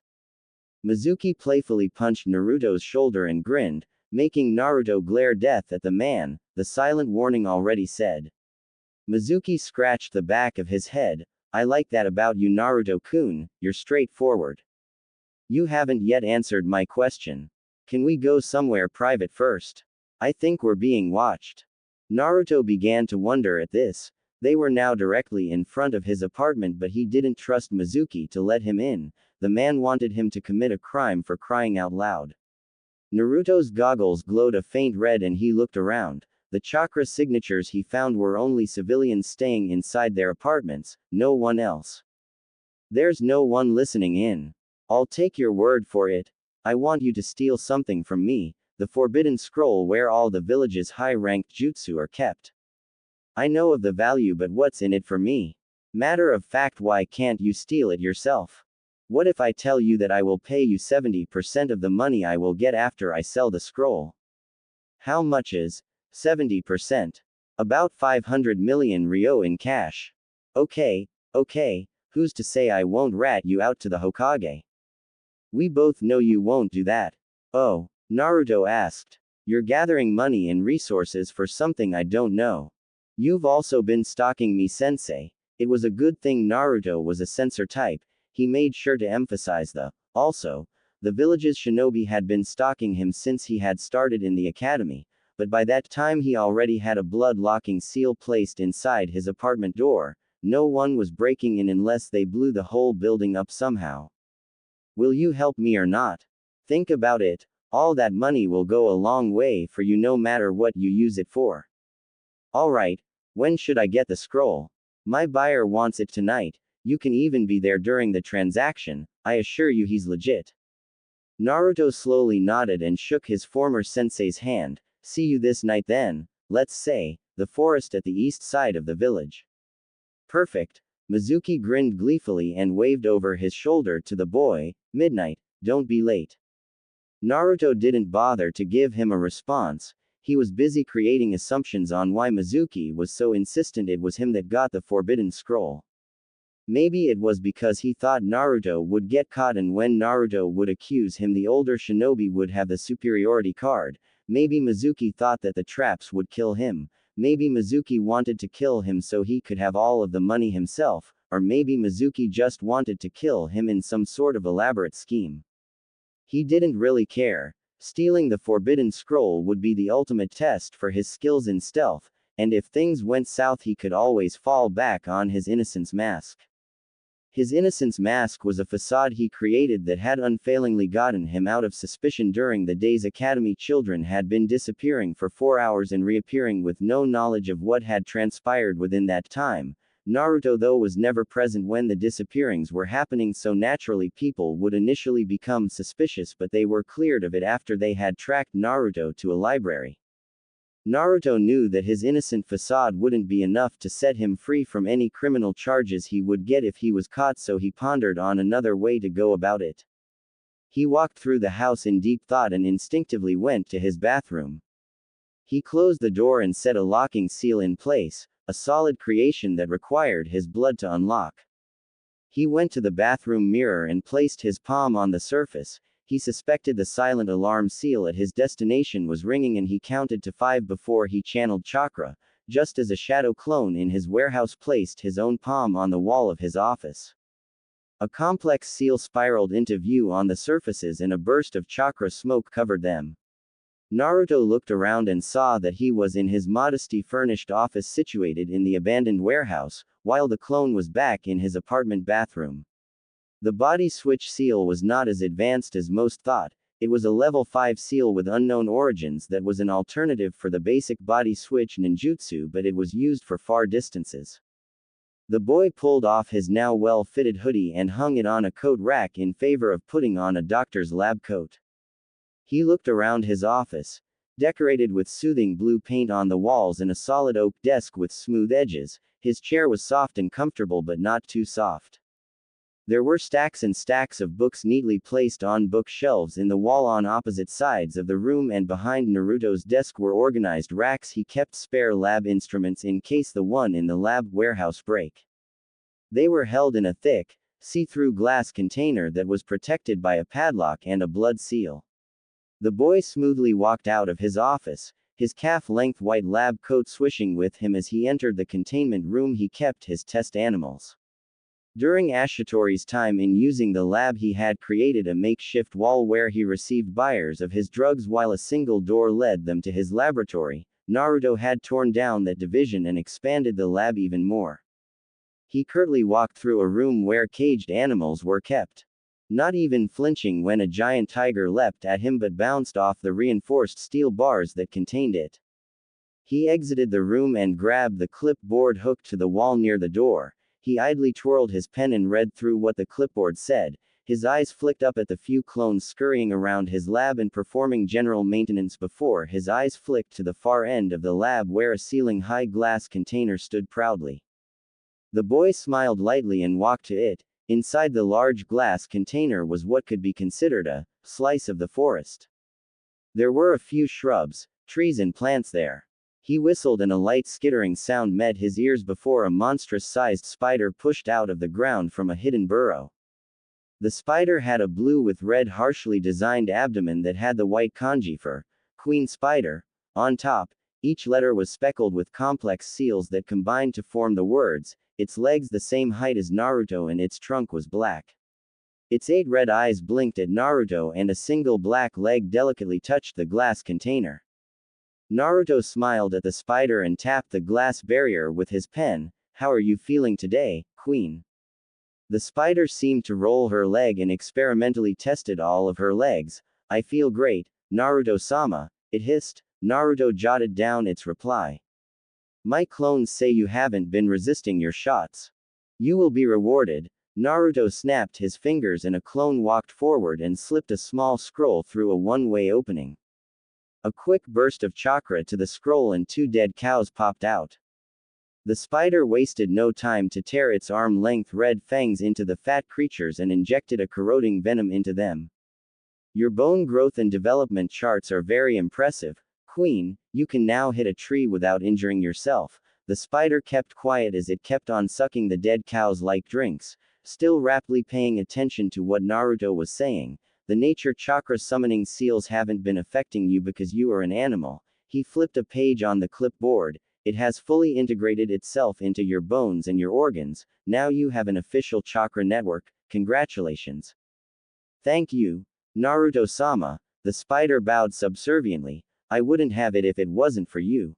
Mizuki playfully punched Naruto's shoulder and grinned, making Naruto glare death at the man, the silent warning already said. Mizuki scratched the back of his head. I like that about you, Naruto-kun, you're straightforward. You haven't yet answered my question. Can we go somewhere private first? I think we're being watched. Naruto began to wonder at this. They were now directly in front of his apartment, but he didn't trust Mizuki to let him in. The man wanted him to commit a crime, for crying out loud. Naruto's goggles glowed a faint red and he looked around. The chakra signatures he found were only civilians staying inside their apartments, no one else. There's no one listening in. I'll take your word for it. I want you to steal something from me, the forbidden scroll where all the village's high-ranked jutsu are kept. I know of the value, but what's in it for me? Matter of fact, why can't you steal it yourself? What if I tell you that I will pay you 70% of the money I will get after I sell the scroll? How much is 70%? About 500 million ryo in cash. Okay, who's to say I won't rat you out to the Hokage? We both know you won't do that. Oh, Naruto asked. You're gathering money and resources for something I don't know. You've also been stalking me, sensei. It was a good thing Naruto was a censor type. He made sure to emphasize also, the village's shinobi had been stalking him since he had started in the academy, but by that time he already had a blood-locking seal placed inside his apartment door. No one was breaking in unless they blew the whole building up somehow. Will you help me or not? Think about it. All that money will go a long way for you no matter what you use it for. Alright, when should I get the scroll? My buyer wants it tonight. You can even be there during the transaction. I assure you he's legit. Naruto slowly nodded and shook his former sensei's hand. See you this night then, let's say, the forest at the east side of the village. Perfect. Mizuki grinned gleefully and waved over his shoulder to the boy. Midnight, don't be late. Naruto didn't bother to give him a response. He was busy creating assumptions on why Mizuki was so insistent it was him that got the forbidden scroll. Maybe it was because he thought Naruto would get caught, and when Naruto would accuse him, the older shinobi would have the superiority card. Maybe Mizuki thought that the traps would kill him. Maybe Mizuki wanted to kill him so he could have all of the money himself, or maybe Mizuki just wanted to kill him in some sort of elaborate scheme. He didn't really care. Stealing the forbidden scroll would be the ultimate test for his skills in stealth, and if things went south he could always fall back on his innocence mask. His innocence mask was a facade he created that had unfailingly gotten him out of suspicion during the days academy children had been disappearing for 4 hours and reappearing with no knowledge of what had transpired within that time. Naruto though was never present when the disappearings were happening, so naturally people would initially become suspicious, but they were cleared of it after they had tracked Naruto to a library. Naruto knew that his innocent facade wouldn't be enough to set him free from any criminal charges he would get if he was caught, so he pondered on another way to go about it. He walked through the house in deep thought and instinctively went to his bathroom. He closed the door and set a locking seal in place, a solid creation that required his blood to unlock. He went to the bathroom mirror and placed his palm on the surface. He suspected the silent alarm seal at his destination was ringing, and he counted to 5 before he channeled chakra, just as a shadow clone in his warehouse placed his own palm on the wall of his office. A complex seal spiraled into view on the surfaces and a burst of chakra smoke covered them. Naruto looked around and saw that he was in his modesty-furnished office situated in the abandoned warehouse, while the clone was back in his apartment bathroom. The body switch seal was not as advanced as most thought. It was a level 5 seal with unknown origins that was an alternative for the basic body switch ninjutsu, but it was used for far distances. The boy pulled off his now well-fitted hoodie and hung it on a coat rack in favor of putting on a doctor's lab coat. He looked around his office, decorated with soothing blue paint on the walls and a solid oak desk with smooth edges. His chair was soft and comfortable, but not too soft. There were stacks and stacks of books neatly placed on bookshelves in the wall on opposite sides of the room, and behind Naruto's desk were organized racks he kept spare lab instruments in case the one in the lab warehouse break. They were held in a thick, see-through glass container that was protected by a padlock and a blood seal. The boy smoothly walked out of his office, his calf-length white lab coat swishing with him as he entered the containment room he kept his test animals. During Ashitori's time in using the lab, he had created a makeshift wall where he received buyers of his drugs while a single door led them to his laboratory. Naruto had torn down that division and expanded the lab even more. He curtly walked through a room where caged animals were kept, not even flinching when a giant tiger leapt at him but bounced off the reinforced steel bars that contained it. He exited the room and grabbed the clipboard hooked to the wall near the door. He idly twirled his pen and read through what the clipboard said. His eyes flicked up at the few clones scurrying around his lab and performing general maintenance before his eyes flicked to the far end of the lab where a ceiling-high glass container stood proudly. The boy smiled lightly and walked to it. Inside the large glass container was what could be considered a slice of the forest. There were a few shrubs, trees and plants there. He whistled and a light skittering sound met his ears before a monstrous-sized spider pushed out of the ground from a hidden burrow. The spider had a blue with red harshly designed abdomen that had the white kanji for Queen Spider on top. Each letter was speckled with complex seals that combined to form the words, its legs the same height as Naruto and its trunk was black. Its 8 red eyes blinked at Naruto and a single black leg delicately touched the glass container. Naruto smiled at the spider and tapped the glass barrier with his pen. How are you feeling today, Queen? The spider seemed to roll her leg and experimentally tested all of her legs. I feel great, Naruto-sama, it hissed. Naruto jotted down its reply. My clones say you haven't been resisting your shots. You will be rewarded. Naruto snapped his fingers and a clone walked forward and slipped a small scroll through a one-way opening. A quick burst of chakra to the scroll and 2 dead cows popped out. The spider wasted no time to tear its arm-length red fangs into the fat creatures and injected a corroding venom into them. Your bone growth and development charts are very impressive, Queen. You can now hit a tree without injuring yourself. The spider kept quiet as it kept on sucking the dead cows like drinks, still raptly paying attention to what Naruto was saying. The nature chakra summoning seals haven't been affecting you because you are an animal. He flipped a page on the clipboard. It has fully integrated itself into your bones and your organs. Now you have an official chakra network. Congratulations. Thank you, Naruto-sama. The spider bowed subserviently. I wouldn't have it if it wasn't for you.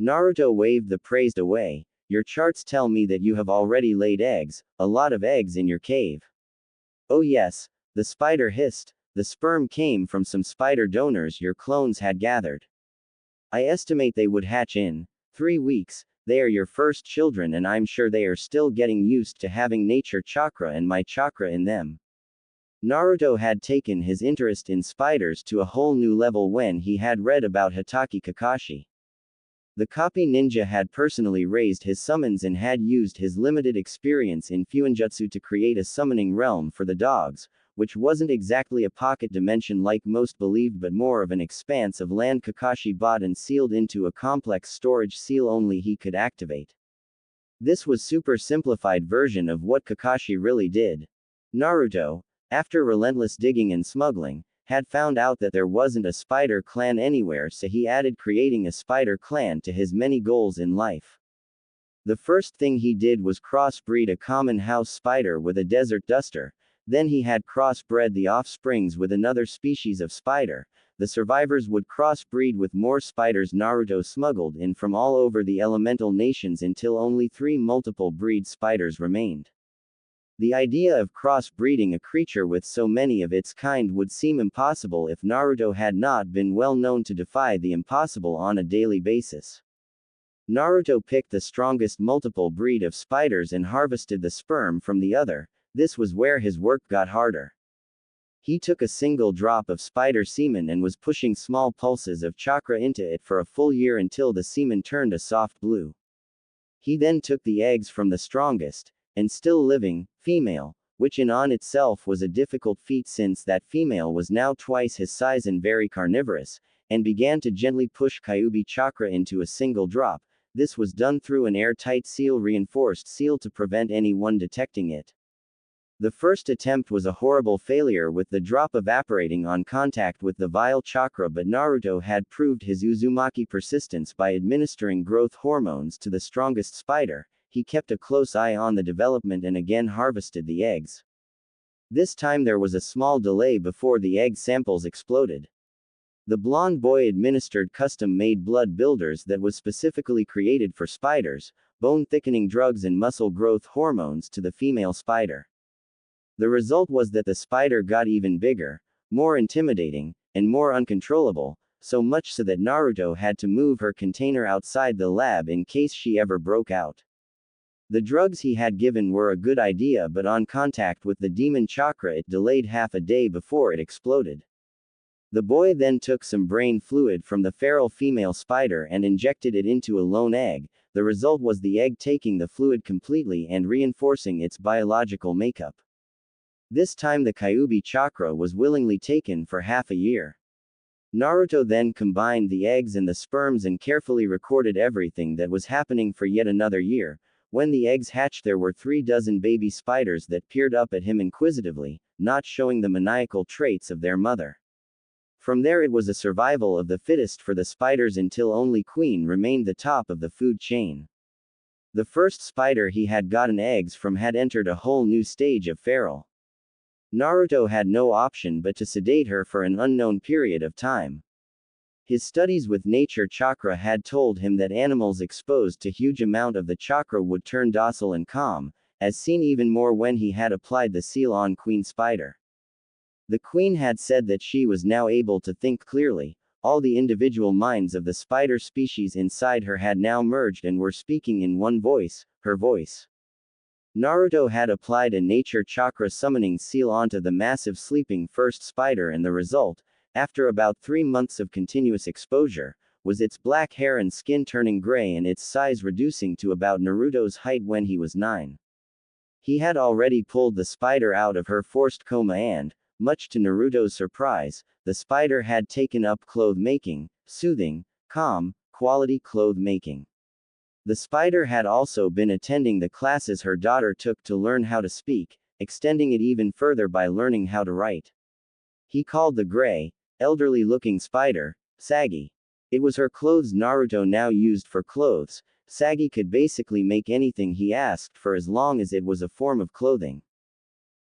Naruto waved the praise away. Your charts tell me that you have already laid eggs, a lot of eggs in your cave. Oh yes. The spider hissed. The sperm came from some spider donors your clones had gathered. I estimate they would hatch in 3 weeks. They are your first children and I'm sure they are still getting used to having nature chakra and my chakra in them. Naruto had taken his interest in spiders to a whole new level when he had read about Hatake Kakashi. The copy ninja had personally raised his summons and had used his limited experience in Fuinjutsu to create a summoning realm for the dogs, which wasn't exactly a pocket dimension like most believed but more of an expanse of land Kakashi bought and sealed into a complex storage seal only he could activate. This was super simplified version of what Kakashi really did. Naruto, after relentless digging and smuggling, had found out that there wasn't a spider clan anywhere, so he added creating a spider clan to his many goals in life. The first thing he did was crossbreed a common house spider with a desert duster. Then he had crossbred the offsprings with another species of spider. The survivors would crossbreed with more spiders Naruto smuggled in from all over the elemental nations until only 3 multiple breed spiders remained. The idea of crossbreeding a creature with so many of its kind would seem impossible if Naruto had not been well known to defy the impossible on a daily basis. Naruto picked the strongest multiple breed of spiders and harvested the sperm from the other. This was where his work got harder. He took a single drop of spider semen and was pushing small pulses of chakra into it for a full year until the semen turned a soft blue. He then took the eggs from the strongest, and still living, female, which in on itself was a difficult feat since that female was now twice his size and very carnivorous, and began to gently push Kyuubi chakra into a single drop. This was done through an airtight seal reinforced seal to prevent anyone detecting it. The first attempt was a horrible failure with the drop evaporating on contact with the vile chakra, but Naruto had proved his Uzumaki persistence by administering growth hormones to the strongest spider. He kept a close eye on the development and again harvested the eggs. This time there was a small delay before the egg samples exploded. The blonde boy administered custom-made blood builders that was specifically created for spiders, bone-thickening drugs and muscle growth hormones to the female spider. The result was that the spider got even bigger, more intimidating, and more uncontrollable, so much so that Naruto had to move her container outside the lab in case she ever broke out. The drugs he had given were a good idea, but on contact with the demon chakra it delayed half a day before it exploded. The boy then took some brain fluid from the feral female spider and injected it into a lone egg. The result was the egg taking the fluid completely and reinforcing its biological makeup. This time the Kyuubi chakra was willingly taken for half a year. Naruto then combined the eggs and the sperms and carefully recorded everything that was happening for yet another year. When the eggs hatched, there were 36 baby spiders that peered up at him inquisitively, not showing the maniacal traits of their mother. From there it was a survival of the fittest for the spiders until only Queen remained the top of the food chain. The first spider he had gotten eggs from had entered a whole new stage of feral. Naruto had no option but to sedate her for an unknown period of time. His studies with nature chakra had told him that animals exposed to huge amount of the chakra would turn docile and calm, as seen even more when he had applied the seal on Queen Spider. The Queen had said that she was now able to think clearly. All the individual minds of the spider species inside her had now merged and were speaking in one voice, her voice. Naruto had applied a nature chakra summoning seal onto the massive sleeping first spider, and the result, after about 3 months of continuous exposure, was its black hair and skin turning gray and its size reducing to about Naruto's height when he was 9. He had already pulled the spider out of her forced coma and, much to Naruto's surprise, the spider had taken up cloth making, soothing, calm, quality cloth making. The spider had also been attending the classes her daughter took to learn how to speak, extending it even further by learning how to write. He called the gray, elderly-looking spider, Sagi. It was her clothes Naruto now used for clothes. Sagi could basically make anything he asked for as long as it was a form of clothing.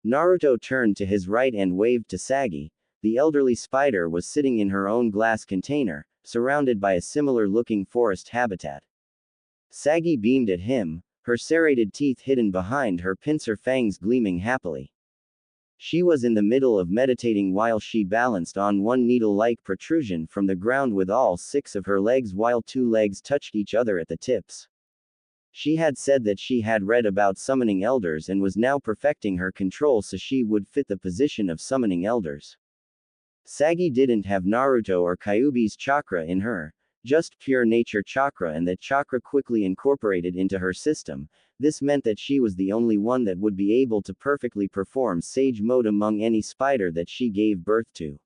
Naruto turned to his right and waved to Sagi. The elderly spider was sitting in her own glass container, surrounded by a similar-looking forest habitat. Sagi beamed at him, her serrated teeth hidden behind her pincer fangs gleaming happily. She was in the middle of meditating while she balanced on one needle-like protrusion from the ground with all 6 of her legs, while 2 legs touched each other at the tips. She had said that she had read about summoning elders and was now perfecting her control so she would fit the position of summoning elders. Sagi didn't have Naruto or Kyuubi's chakra in her, just pure nature chakra, and that chakra quickly incorporated into her system. This meant that she was the only one that would be able to perfectly perform Sage Mode among any spider that she gave birth to.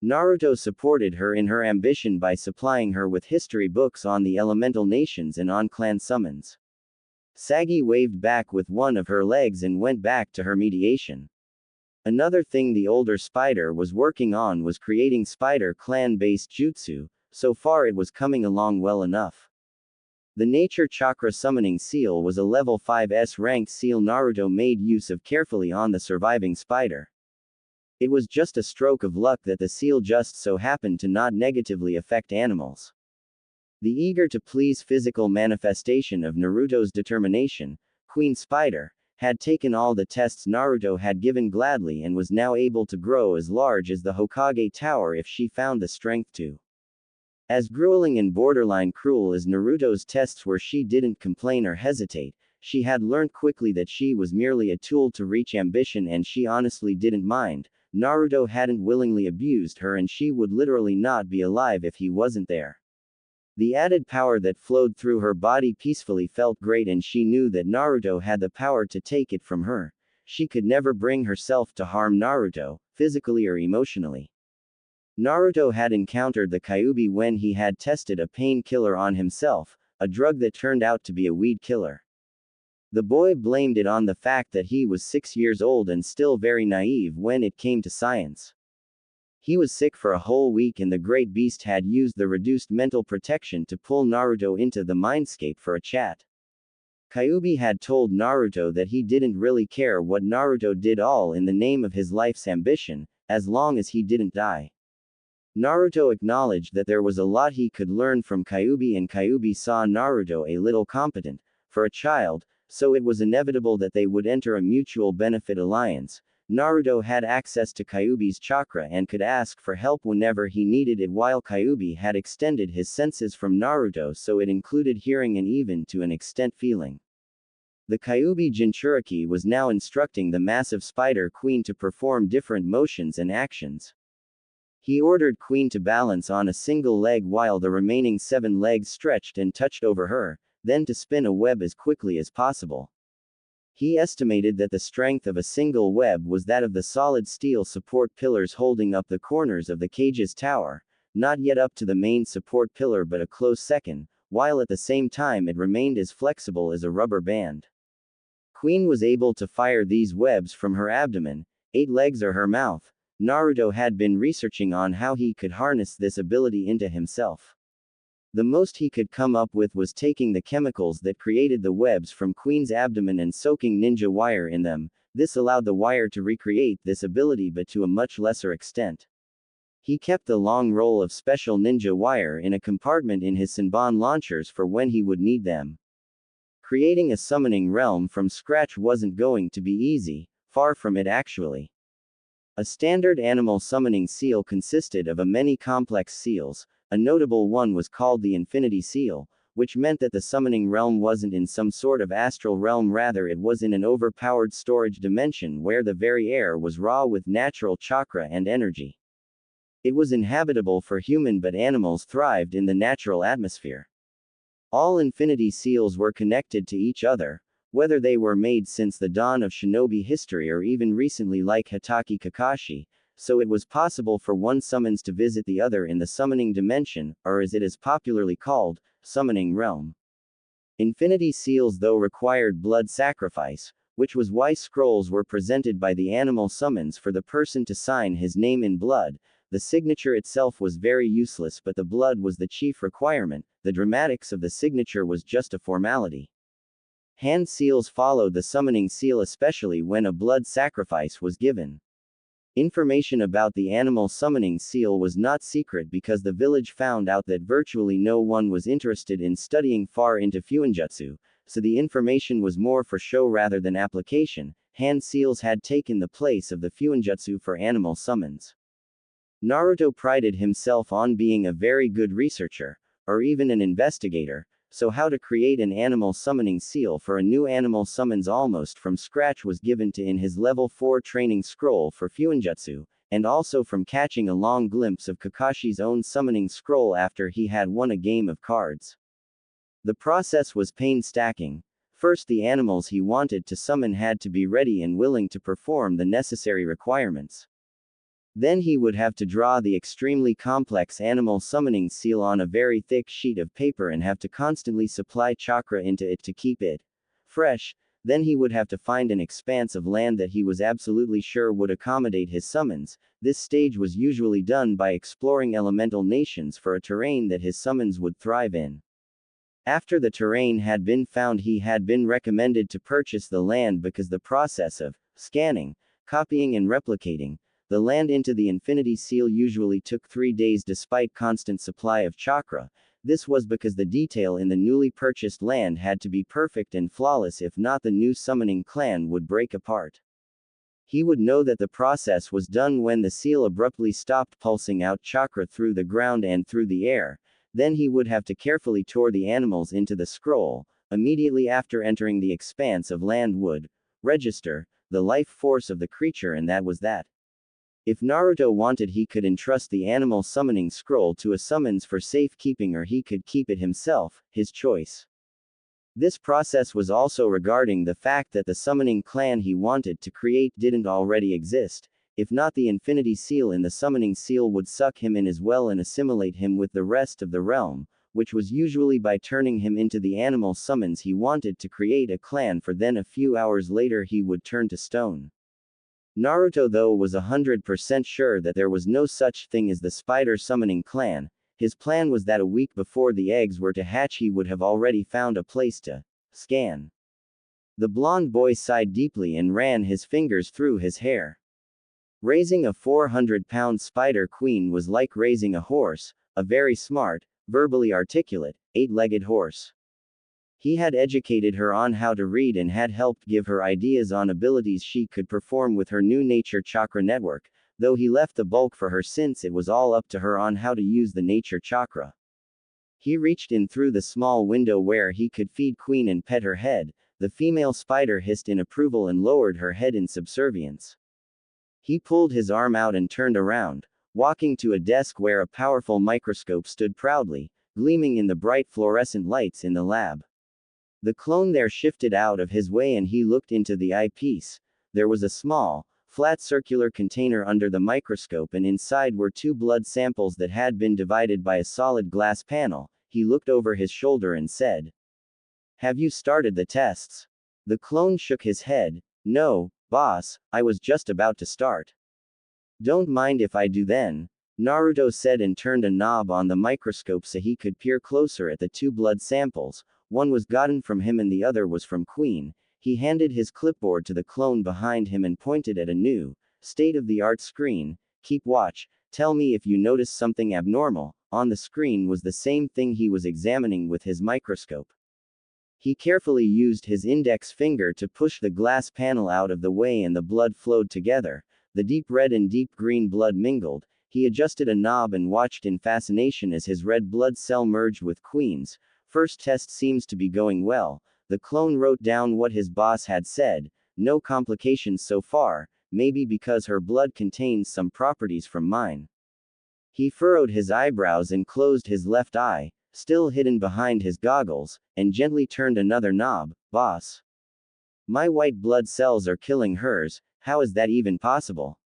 Naruto supported her in her ambition by supplying her with history books on the elemental nations and on clan summons. Sagi waved back with one of her legs and went back to her mediation. Another thing the older spider was working on was creating spider clan-based jutsu. So far it was coming along well enough. The nature chakra summoning seal was a level 5s rank seal Naruto made use of carefully on the surviving spider. It was just a stroke of luck that the seal just so happened to not negatively affect animals. The eager to please physical manifestation of Naruto's determination, Queen Spider, had taken all the tests Naruto had given gladly and was now able to grow as large as the Hokage Tower if she found the strength to. As grueling and borderline cruel as Naruto's tests were, she didn't complain or hesitate. She had learned quickly that she was merely a tool to reach ambition, and she honestly didn't mind. Naruto hadn't willingly abused her, and she would literally not be alive if he wasn't there. The added power that flowed through her body peacefully felt great, and she knew that Naruto had the power to take it from her. She could never bring herself to harm Naruto, physically or emotionally. Naruto had encountered the Kyuubi when he had tested a painkiller on himself, a drug that turned out to be a weed killer. The boy blamed it on the fact that he was 6 years old and still very naive when it came to science. He was sick for a whole week and the great beast had used the reduced mental protection to pull Naruto into the mindscape for a chat. Kyuubi had told Naruto that he didn't really care what Naruto did, all in the name of his life's ambition, as long as he didn't die. Naruto acknowledged that there was a lot he could learn from Kyuubi, and Kyuubi saw Naruto a little competent for a child, so it was inevitable that they would enter a mutual benefit alliance. Naruto had access to Kyuubi's chakra and could ask for help whenever he needed it, while Kyuubi had extended his senses from Naruto, so it included hearing and even to an extent feeling. The Kyuubi Jinchuriki was now instructing the massive Spider Queen to perform different motions and actions. He ordered Queen to balance on a single leg while the remaining 7 legs stretched and touched over her, then to spin a web as quickly as possible. He estimated that the strength of a single web was that of the solid steel support pillars holding up the corners of the cage's tower, not yet up to the main support pillar but a close second, while at the same time it remained as flexible as a rubber band. Queen was able to fire these webs from her abdomen, 8 legs or her mouth. Naruto had been researching on how he could harness this ability into himself. The most he could come up with was taking the chemicals that created the webs from Queen's abdomen and soaking ninja wire in them. This allowed the wire to recreate this ability but to a much lesser extent. He kept the long roll of special ninja wire in a compartment in his Senbon launchers for when he would need them. Creating a summoning realm from scratch wasn't going to be easy, far from it actually. A standard animal summoning seal consisted of many complex seals. A notable one was called the Infinity Seal, which meant that the summoning realm wasn't in some sort of astral realm, rather it was in an overpowered storage dimension where the very air was raw with natural chakra and energy. It was inhabitable for human, but animals thrived in the natural atmosphere. All Infinity Seals were connected to each other, whether they were made since the dawn of shinobi history or even recently like Hatake Kakashi, so it was possible for one summons to visit the other in the summoning dimension, or as it is popularly called, summoning realm. Infinity Seals though required blood sacrifice, which was why scrolls were presented by the animal summons for the person to sign his name in blood. The signature itself was very useless, but the blood was the chief requirement. The dramatics of the signature was just a formality. Hand seals followed the summoning seal, especially when a blood sacrifice was given. Information about the animal summoning seal was not secret because the village found out that virtually no one was interested in studying far into Fuinjutsu, so the information was more for show rather than application. Hand seals had taken the place of the Fuinjutsu for animal summons. Naruto prided himself on being a very good researcher, or even an investigator, so how to create an animal summoning seal for a new animal summons almost from scratch was given to in his level 4 training scroll for Fuinjutsu, and also from catching a long glimpse of Kakashi's own summoning scroll after he had won a game of cards. The process was painstaking. First, the animals he wanted to summon had to be ready and willing to perform the necessary requirements. Then he would have to draw the extremely complex animal summoning seal on a very thick sheet of paper and have to constantly supply chakra into it to keep it fresh. Then he would have to find an expanse of land that he was absolutely sure would accommodate his summons. This stage was usually done by exploring elemental nations for a terrain that his summons would thrive in. After the terrain had been found, he had been recommended to purchase the land because the process of scanning, copying and replicating the land into the Infinity Seal usually took 3 days despite constant supply of chakra. This was because the detail in the newly purchased land had to be perfect and flawless, if not the new summoning clan would break apart. He would know that the process was done when the seal abruptly stopped pulsing out chakra through the ground and through the air. Then he would have to carefully tore the animals into the scroll. Immediately after entering the expanse of land would register the life force of the creature, and that was that. If Naruto wanted, he could entrust the animal summoning scroll to a summons for safekeeping, or he could keep it himself, his choice. This process was also regarding the fact that the summoning clan he wanted to create didn't already exist. If not, the Infinity Seal in the summoning seal would suck him in as well and assimilate him with the rest of the realm, which was usually by turning him into the animal summons he wanted to create a clan for. Then a few hours later he would turn to stone. Naruto though was 100% sure that there was no such thing as the spider summoning clan. His plan was that a week before the eggs were to hatch he would have already found a place to scan. The blonde boy sighed deeply and ran his fingers through his hair. Raising a 400-pound spider queen was like raising a horse, a very smart, verbally articulate, 8-legged horse. He had educated her on how to read and had helped give her ideas on abilities she could perform with her new nature chakra network, though he left the bulk for her since it was all up to her on how to use the nature chakra. He reached in through the small window where he could feed Queen and pet her head. The female spider hissed in approval and lowered her head in subservience. He pulled his arm out and turned around, walking to a desk where a powerful microscope stood proudly, gleaming in the bright fluorescent lights in the lab. The clone there shifted out of his way and he looked into the eyepiece. There was a small, flat circular container under the microscope and inside were 2 blood samples that had been divided by a solid glass panel. He looked over his shoulder and said, "Have you started the tests?" The clone shook his head. "No, boss, I was just about to start." "Don't mind if I do then," Naruto said and turned a knob on the microscope so he could peer closer at the 2 blood samples. One was gotten from him and the other was from Queen. He handed his clipboard to the clone behind him and pointed at a new, state-of-the-art screen. "Keep watch, tell me if you notice something abnormal." On the screen was the same thing he was examining with his microscope. He carefully used his index finger to push the glass panel out of the way and the blood flowed together. The deep red and deep green blood mingled. He adjusted a knob and watched in fascination as his red blood cell merged with Queen's. "First test seems to be going well." The clone wrote down what his boss had said. "No complications so far, maybe because her blood contains some properties from mine." He furrowed his eyebrows and closed his left eye, still hidden behind his goggles, and gently turned another knob. "Boss, my white blood cells are killing hers. How is that even possible?"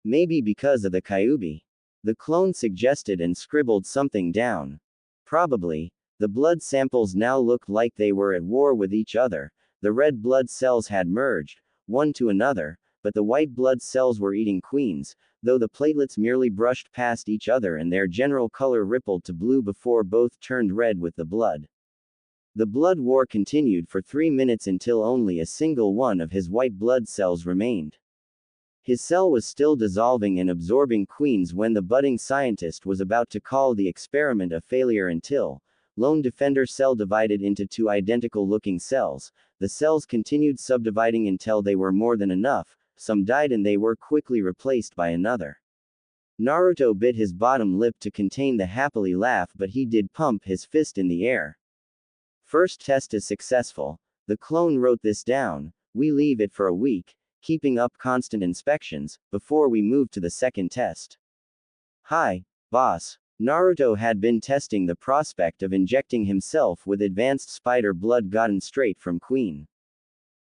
"Maybe because of the Kyuubi," the clone suggested and scribbled something down. "Probably." The blood samples now looked like they were at war with each other. The red blood cells had merged, one to another, but the white blood cells were eating Queen's, though the platelets merely brushed past each other and their general color rippled to blue before both turned red with the blood. The blood war continued for 3 minutes until only a single one of his white blood cells remained. His cell was still dissolving and absorbing Queen's when the budding scientist was about to call the experiment a failure until lone defender cell divided into 2 identical-looking cells. The cells continued subdividing until they were more than enough. Some died and they were quickly replaced by another. Naruto bit his bottom lip to contain the happily laugh, but he did pump his fist in the air. "First test is successful." The clone wrote this down. "We leave it for a week, keeping up constant inspections, before we move to the second test." "Hi, boss." Naruto had been testing the prospect of injecting himself with advanced spider blood gotten straight from Queen.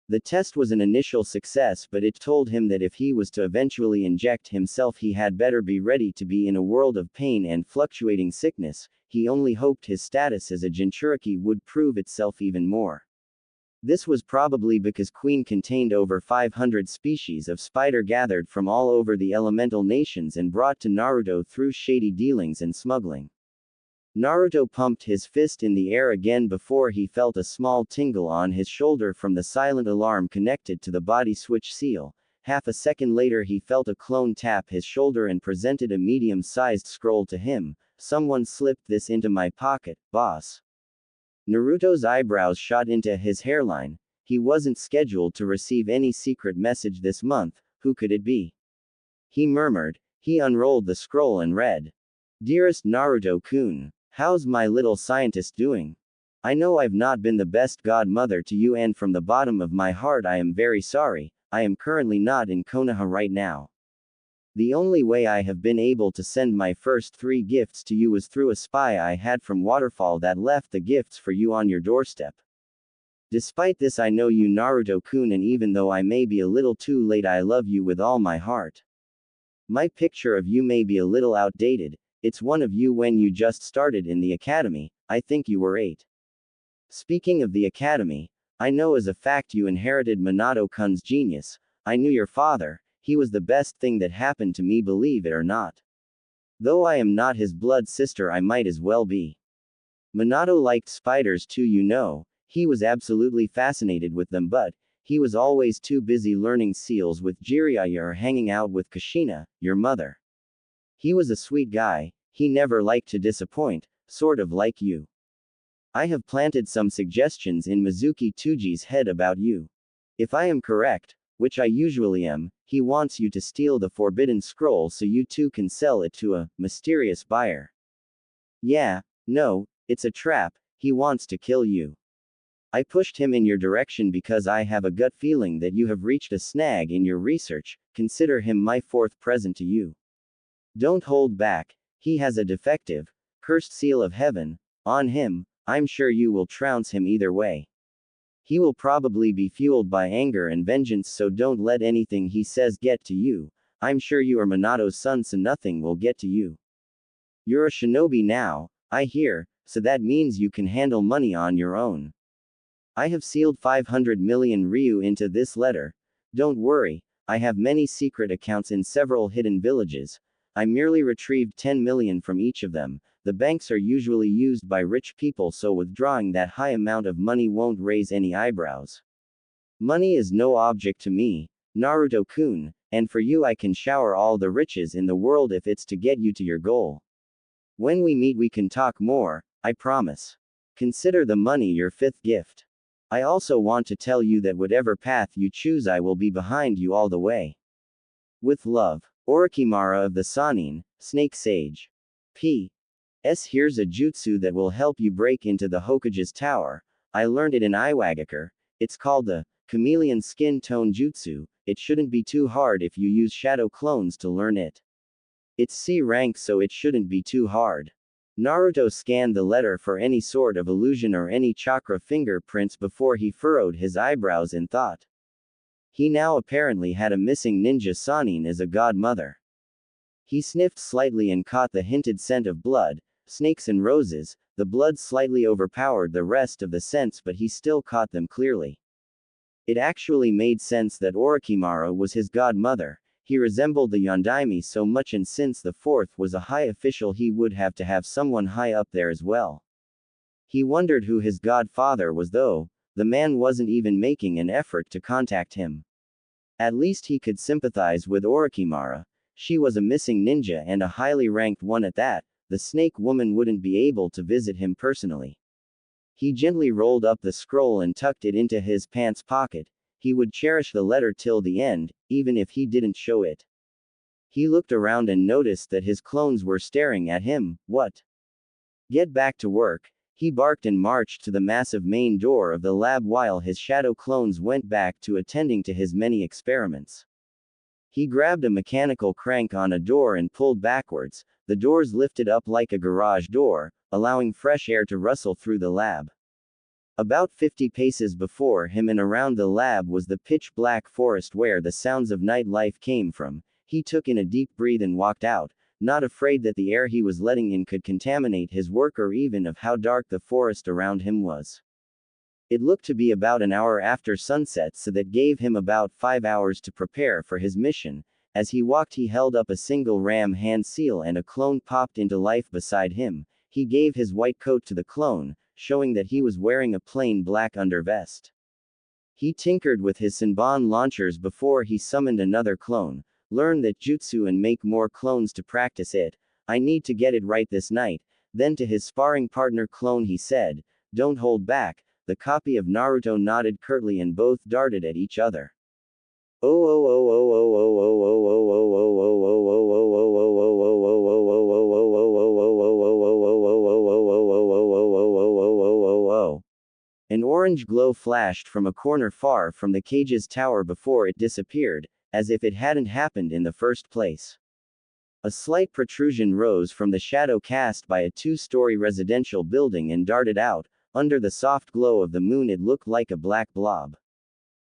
The test was an initial success, but it told him that if he was to eventually inject himself he had better be ready to be in a world of pain and fluctuating sickness. He only hoped his status as a Jinchuriki would prove itself even more. This was probably because Queen contained over 500 species of spider gathered from all over the elemental nations and brought to Naruto through shady dealings and smuggling. Naruto pumped his fist in the air again before he felt a small tingle on his shoulder from the silent alarm connected to the body switch seal. Half a second later he felt a clone tap his shoulder and presented a medium-sized scroll to him. "Someone slipped this into my pocket, boss." Naruto's eyebrows shot into his hairline. He wasn't scheduled to receive any secret message this month. Who could it be? He murmured. He unrolled the scroll and read. "Dearest Naruto-kun, how's my little scientist doing? I know I've not been the best godmother to you and from the bottom of my heart I am very sorry. I am currently not in Konoha right now. The only way I have been able to send my first 3 gifts to you was through a spy I had from Waterfall that left the gifts for you on your doorstep. Despite this I know you Naruto-kun, and even though I may be a little too late I love you with all my heart. My picture of you may be a little outdated. It's one of you when you just started in the academy, I think you were 8. Speaking of the academy, I know as a fact you inherited Minato-kun's genius. I knew your father, he was the best thing that happened to me, believe it or not. Though I am not his blood sister, I might as well be. Minato liked spiders too, you know, he was absolutely fascinated with them, but he was always too busy learning seals with Jiraiya or hanging out with Kushina, your mother. He was a sweet guy, he never liked to disappoint, sort of like you. I have planted some suggestions in Mizuki Tuji's head about you. If I am correct, which I usually am, he wants you to steal the forbidden scroll so you two can sell it to a mysterious buyer. Yeah, no, it's a trap, he wants to kill you. I pushed him in your direction because I have a gut feeling that you have reached a snag in your research. Consider him my 4th present to you. Don't hold back, he has a defective, cursed seal of heaven on him. I'm sure you will trounce him either way. He will probably be fueled by anger and vengeance, so don't let anything he says get to you. I'm sure you are Minato's son, so nothing will get to you. You're a shinobi now, I hear, so that means you can handle money on your own. I have sealed 500 million ryu into this letter. Don't worry, I have many secret accounts in several hidden villages. I merely retrieved 10 million from each of them. The banks are usually used by rich people, so withdrawing that high amount of money won't raise any eyebrows. Money is no object to me, Naruto-kun, and for you I can shower all the riches in the world if it's to get you to your goal. When we meet we can talk more, I promise. Consider the money your 5th gift. I also want to tell you that whatever path you choose I will be behind you all the way. With love, Orachimaru of the Sannin, Snake Sage. P.S. Here's a jutsu that will help you break into the Hokage's tower. I learned it in Iwagakure. It's called the Chameleon Skin Tone Jutsu. It shouldn't be too hard if you use shadow clones to learn it. It's C rank, so it shouldn't be too hard. Naruto scanned the letter for any sort of illusion or any chakra fingerprints before he furrowed his eyebrows in thought. He now apparently had a missing ninja Sannin as a godmother. He sniffed slightly and caught the hinted scent of blood, snakes and roses. The blood slightly overpowered the rest of the scents, but he still caught them clearly. It actually made sense that Orachimaru was his godmother. He resembled the Yondaime so much, and since the 4th was a high official he would have to have someone high up there as well. He wondered who his godfather was, though. The man wasn't even making an effort to contact him. At least he could sympathize with Orachimaru. She was a missing ninja and a highly ranked one at that. The snake woman wouldn't be able to visit him personally. He gently rolled up the scroll and tucked it into his pants pocket. He would cherish the letter till the end, even if he didn't show it. He looked around and noticed that his clones were staring at him. What? Get back to work, he barked and marched to the massive main door of the lab while his shadow clones went back to attending to his many experiments. He grabbed a mechanical crank on a door and pulled backwards. The doors lifted up like a garage door, allowing fresh air to rustle through the lab. About 50 paces before him and around the lab was the pitch-black forest where the sounds of nightlife came from. He took in a deep breath and walked out, not afraid that the air he was letting in could contaminate his work or even of how dark the forest around him was. It looked to be about an hour after sunset, so that gave him about 5 hours to prepare for his mission. As he walked he held up a single ram hand seal and a clone popped into life beside him. He gave his white coat to the clone, showing that he was wearing a plain black undervest. He tinkered with his Senbon launchers before he summoned another clone. Learn that jutsu and make more clones to practice it. I need to get it right this night. Then to his sparring partner clone he said, don't hold back. The copy of Naruto nodded curtly and both darted at each other. An orange glow flashed from a corner far from the cage's tower before it disappeared, as if it hadn't happened in the first place. A slight protrusion rose from the shadow cast by a 2-story residential building and darted out. Under the soft glow of the moon it looked like a black blob.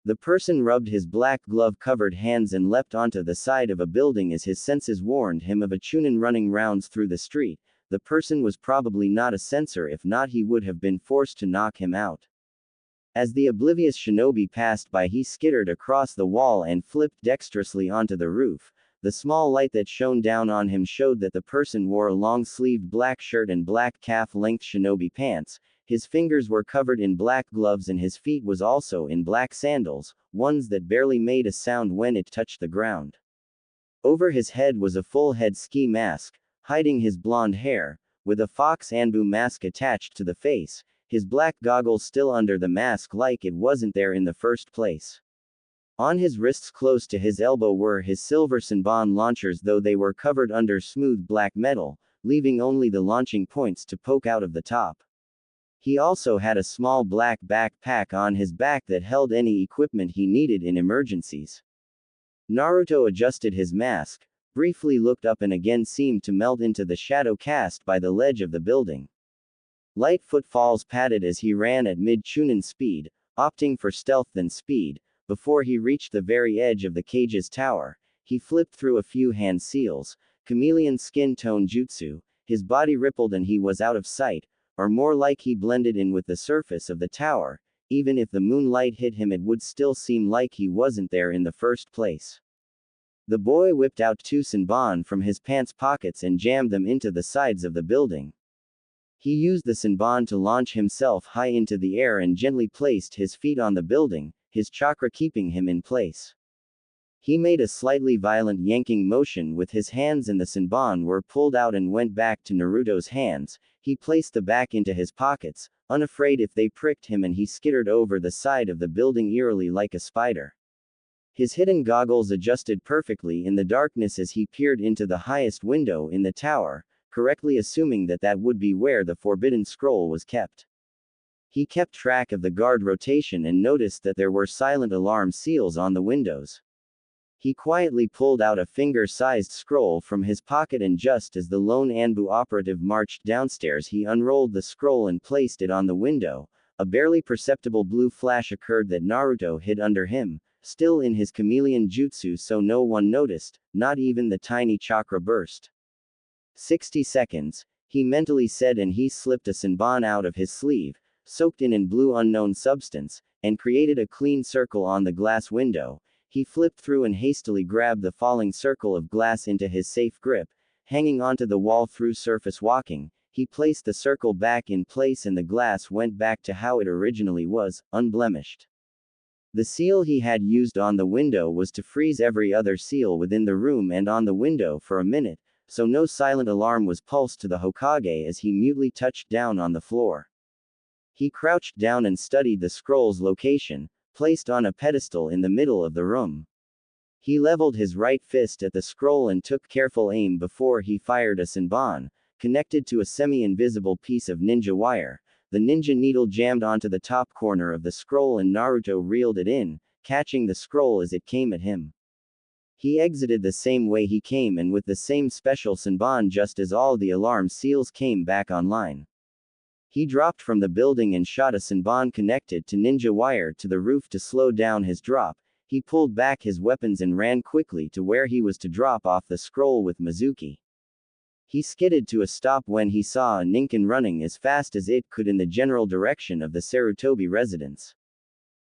The person rubbed his black glove-covered hands and leapt onto the side of a building as his senses warned him of a Chunin running rounds through the street. The person was probably not a censor, if not he would have been forced to knock him out. As the oblivious shinobi passed by, he skittered across the wall and flipped dexterously onto the roof. The small light that shone down on him showed that the person wore a long-sleeved black shirt and black calf-length shinobi pants. His fingers were covered in black gloves and his feet was also in black sandals, ones that barely made a sound when it touched the ground. Over his head was a full-head ski mask, hiding his blonde hair, with a fox anbu mask attached to the face, his black goggles still under the mask like it wasn't there in the first place. On his wrists close to his elbow were his silver Senbon launchers, though they were covered under smooth black metal, leaving only the launching points to poke out of the top. He also had a small black backpack on his back that held any equipment he needed in emergencies. Naruto adjusted his mask, briefly looked up and again seemed to melt into the shadow cast by the ledge of the building. Light footfalls padded as he ran at mid-Chunin speed, opting for stealth than speed. Before he reached the very edge of the cage's tower, he flipped through a few hand seals, chameleon skin tone jutsu, his body rippled and he was out of sight, or more like he blended in with the surface of the tower. Even if the moonlight hit him, it would still seem like he wasn't there in the first place. The boy whipped out 2 Senbon from his pants pockets and jammed them into the sides of the building. He used the Senbon to launch himself high into the air and gently placed his feet on the building, his chakra keeping him in place. He made a slightly violent yanking motion with his hands and the Senbon were pulled out and went back to Naruto's hands. He placed the back into his pockets, unafraid if they pricked him, and he skittered over the side of the building eerily like a spider. His hidden goggles adjusted perfectly in the darkness as he peered into the highest window in the tower, correctly assuming that that would be where the forbidden scroll was kept. He kept track of the guard rotation and noticed that there were silent alarm seals on the windows. He quietly pulled out a finger-sized scroll from his pocket, and just as the lone Anbu operative marched downstairs, he unrolled the scroll and placed it on the window. A barely perceptible blue flash occurred that Naruto hid under him, still in his chameleon jutsu, so no one noticed, not even the tiny chakra burst. 60 seconds, he mentally said, and he slipped a Senbon out of his sleeve, soaked in blue unknown substance, and created a clean circle on the glass window. He flipped through and hastily grabbed the falling circle of glass into his safe grip, hanging onto the wall through surface walking. He placed the circle back in place and the glass went back to how it originally was, unblemished. The seal he had used on the window was to freeze every other seal within the room and on the window for a minute, so no silent alarm was pulsed to the Hokage as he mutely touched down on the floor. He crouched down and studied the scroll's location, placed on a pedestal in the middle of the room. He leveled his right fist at the scroll and took careful aim before he fired a Senbon, connected to a semi-invisible piece of ninja wire. The ninja needle jammed onto the top corner of the scroll and Naruto reeled it in, catching the scroll as it came at him. He exited the same way he came and with the same special Senbon just as all the alarm seals came back online. He dropped from the building and shot a Senbon connected to ninja wire to the roof to slow down his drop. He pulled back his weapons and ran quickly to where he was to drop off the scroll with Mizuki. He skidded to a stop when he saw a Ninken running as fast as it could in the general direction of the Sarutobi residence.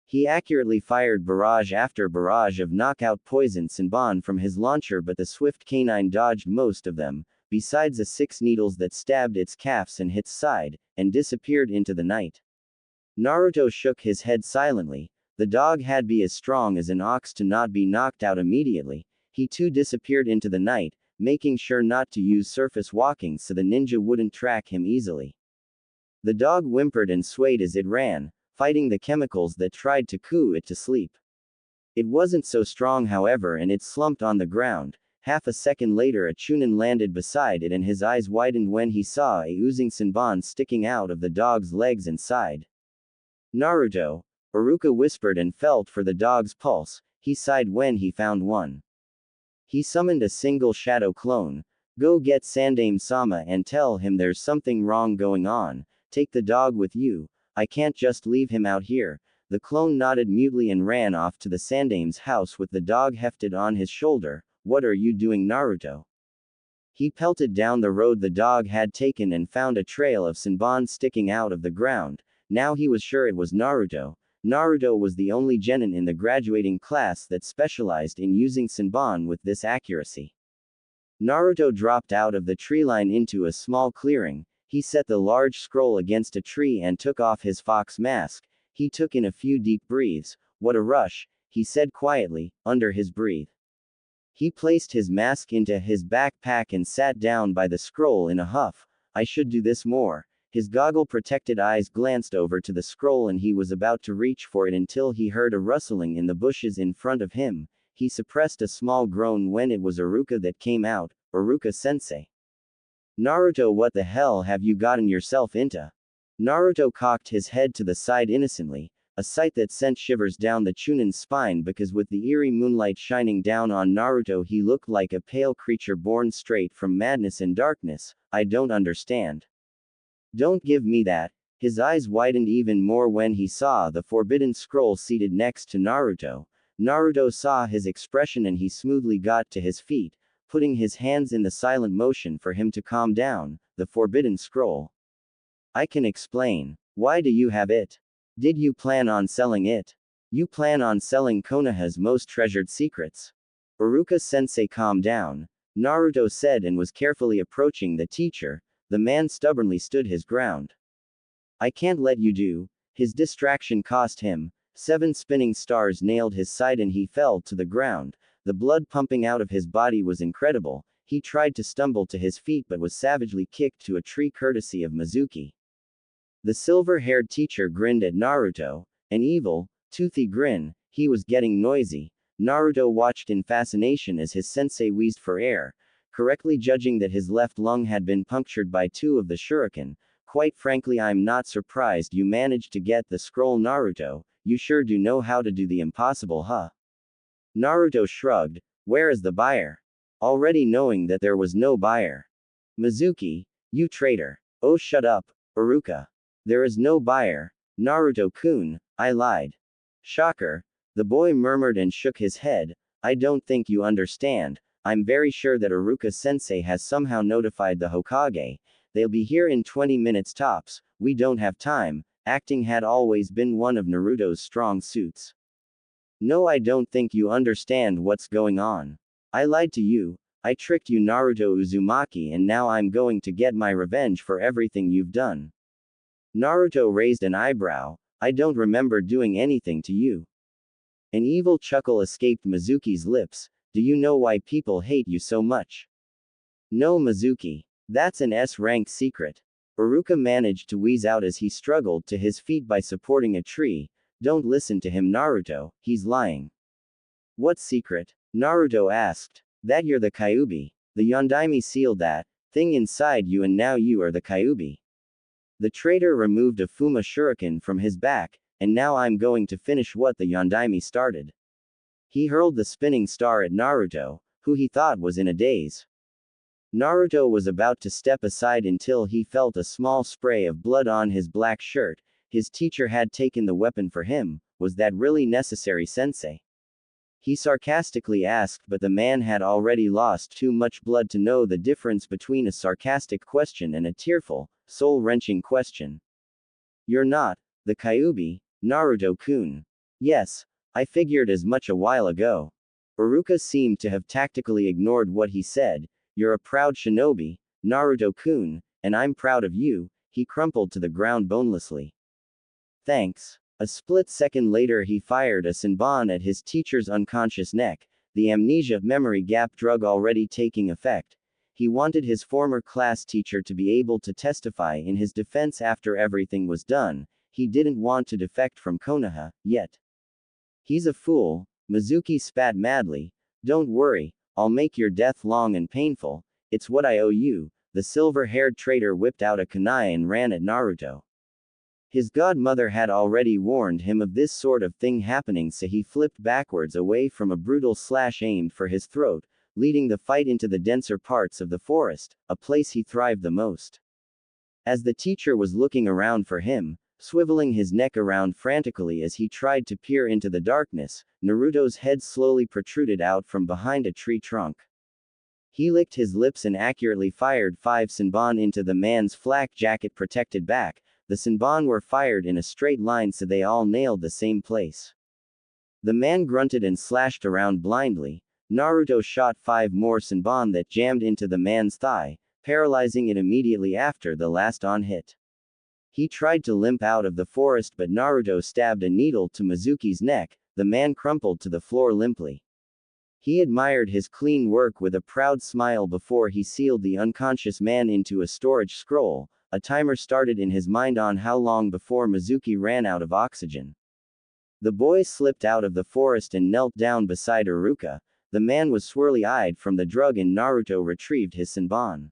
He accurately fired barrage after barrage of knockout poison Senbon from his launcher, but the swift canine dodged most of them, besides the 6 needles that stabbed its calves and its side, and disappeared into the night. Naruto shook his head silently. The dog had be as strong as an ox to not be knocked out immediately. He too disappeared into the night, making sure not to use surface walking so the ninja wouldn't track him easily. The dog whimpered and swayed as it ran, fighting the chemicals that tried to coo it to sleep. It wasn't so strong, however, and it slumped on the ground. Half a second later a Chunin landed beside it and his eyes widened when he saw a oozing Senbon sticking out of the dog's legs and side. Naruto, Iruka whispered and felt for the dog's pulse. He sighed when he found one. He summoned a single shadow clone. Go get Sandaime-sama and tell him there's something wrong going on. Take the dog with you. I can't just leave him out here. The clone nodded mutely and ran off to the Sandame's house with the dog hefted on his shoulder. What are you doing, Naruto? He pelted down the road the dog had taken and found a trail of Senbon sticking out of the ground. Now he was sure it was Naruto. Naruto was the only genin in the graduating class that specialized in using Senbon with this accuracy. Naruto dropped out of the tree line into a small clearing. He set the large scroll against a tree and took off his fox mask. He took in a few deep breaths. What a rush, he said quietly, under his breath. He placed his mask into his backpack and sat down by the scroll in a huff. I should do this more. His goggle-protected eyes glanced over to the scroll and he was about to reach for it until he heard a rustling in the bushes in front of him. He suppressed a small groan when it was Iruka that came out. Iruka-sensei. Naruto, what the hell have you gotten yourself into? Naruto cocked his head to the side innocently, a sight that sent shivers down the Chunin's spine because with the eerie moonlight shining down on Naruto he looked like a pale creature born straight from madness and darkness. I don't understand. Don't give me that. His eyes widened even more when he saw the forbidden scroll seated next to Naruto. Naruto saw his expression and he smoothly got to his feet, putting his hands in the silent motion for him to calm down. The forbidden scroll. I can explain. Why do you have it? Did you plan on selling it? You plan on selling Konoha's most treasured secrets. Iruka-sensei, calm down, Naruto said and was carefully approaching the teacher. The man stubbornly stood his ground. I can't let you do. His distraction cost him. 7 spinning stars nailed his side and he fell to the ground. The blood pumping out of his body was incredible. He tried to stumble to his feet but was savagely kicked to a tree courtesy of Mizuki. The silver-haired teacher grinned at Naruto, an evil, toothy grin. He was getting noisy. Naruto watched in fascination as his sensei wheezed for air, correctly judging that his left lung had been punctured by 2 of the shuriken. Quite frankly, I'm not surprised you managed to get the scroll, Naruto. You sure do know how to do the impossible, huh? Naruto shrugged. Where is the buyer? Already knowing that there was no buyer. Mizuki, you traitor. Oh, shut up, Iruka. There is no buyer. Naruto-kun, I lied. Shocker. The boy murmured and shook his head. I don't think you understand. I'm very sure that Iruka-sensei has somehow notified the Hokage. They'll be here in 20 minutes tops. We don't have time. Acting had always been one of Naruto's strong suits. No, I don't think you understand what's going on. I lied to you. I tricked you, Naruto Uzumaki, and now I'm going to get my revenge for everything you've done. Naruto raised an eyebrow. I don't remember doing anything to you. An evil chuckle escaped Mizuki's lips. Do you know why people hate you so much? No, Mizuki. That's an S-rank secret. Iruka managed to wheeze out as he struggled to his feet by supporting a tree. Don't listen to him, Naruto, he's lying. What secret? Naruto asked. That you're the Kyuubi. The Yondaime sealed that thing inside you and now you are the Kyuubi. The traitor removed a Fuma shuriken from his back, and now I'm going to finish what the Yondaime started. He hurled the spinning star at Naruto, who he thought was in a daze. Naruto was about to step aside until he felt a small spray of blood on his black shirt. His teacher had taken the weapon for him. Was that really necessary, sensei? He sarcastically asked, but the man had already lost too much blood to know the difference between a sarcastic question and a tearful, soul-wrenching question. You're not the Kyuubi, Naruto-kun. Yes, I figured as much a while ago. Iruka seemed to have tactically ignored what he said. You're a proud shinobi, Naruto-kun, and I'm proud of you. He crumpled to the ground bonelessly. Thanks. A split second later he fired a senbon at his teacher's unconscious neck, the amnesia memory gap drug already taking effect. He wanted his former class teacher to be able to testify in his defense after everything was done. He didn't want to defect from Konoha, yet. He's a fool, Mizuki spat madly. Don't worry, I'll make your death long and painful. It's what I owe you. The silver-haired traitor whipped out a kunai and ran at Naruto. His godmother had already warned him of this sort of thing happening, so he flipped backwards away from a brutal slash aimed for his throat, leading the fight into the denser parts of the forest, a place he thrived the most. As the teacher was looking around for him, swiveling his neck around frantically as he tried to peer into the darkness. Naruto's head slowly protruded out from behind a tree trunk. He licked his lips and accurately fired 5 senbon into the man's flak jacket protected back. The senbon were fired in a straight line so they all nailed the same place. The man grunted and slashed around blindly. Naruto shot 5 more senbon that jammed into the man's thigh, paralyzing it immediately after the last on hit. He tried to limp out of the forest but Naruto stabbed a needle to Mizuki's neck. The man crumpled to the floor limply. He admired his clean work with a proud smile before he sealed the unconscious man into a storage scroll. A timer started in his mind on how long before Mizuki ran out of oxygen. The boy slipped out of the forest and knelt down beside Iruka. The man was swirly-eyed from the drug and Naruto retrieved his senbon.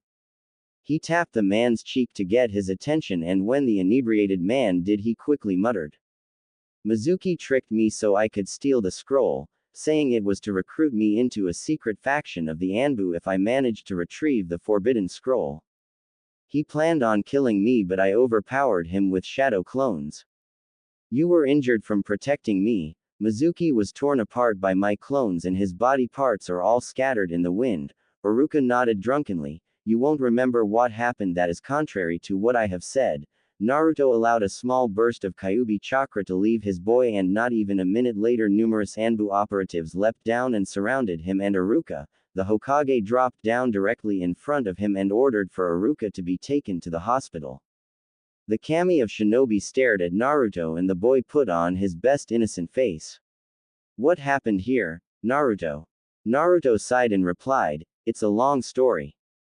He tapped the man's cheek to get his attention and when the inebriated man did he quickly muttered. Mizuki tricked me so I could steal the scroll, saying it was to recruit me into a secret faction of the Anbu if I managed to retrieve the forbidden scroll. He planned on killing me but I overpowered him with shadow clones. You were injured from protecting me. Mizuki was torn apart by my clones and his body parts are all scattered in the wind. Iruka nodded drunkenly. You won't remember what happened, that is contrary to what I have said. Naruto allowed a small burst of Kyuubi chakra to leave his boy and not even a minute later numerous Anbu operatives leapt down and surrounded him and Iruka. The Hokage dropped down directly in front of him and ordered for Iruka to be taken to the hospital. The kami of shinobi stared at Naruto and the boy put on his best innocent face. What happened here, Naruto? Naruto sighed and replied, it's a long story.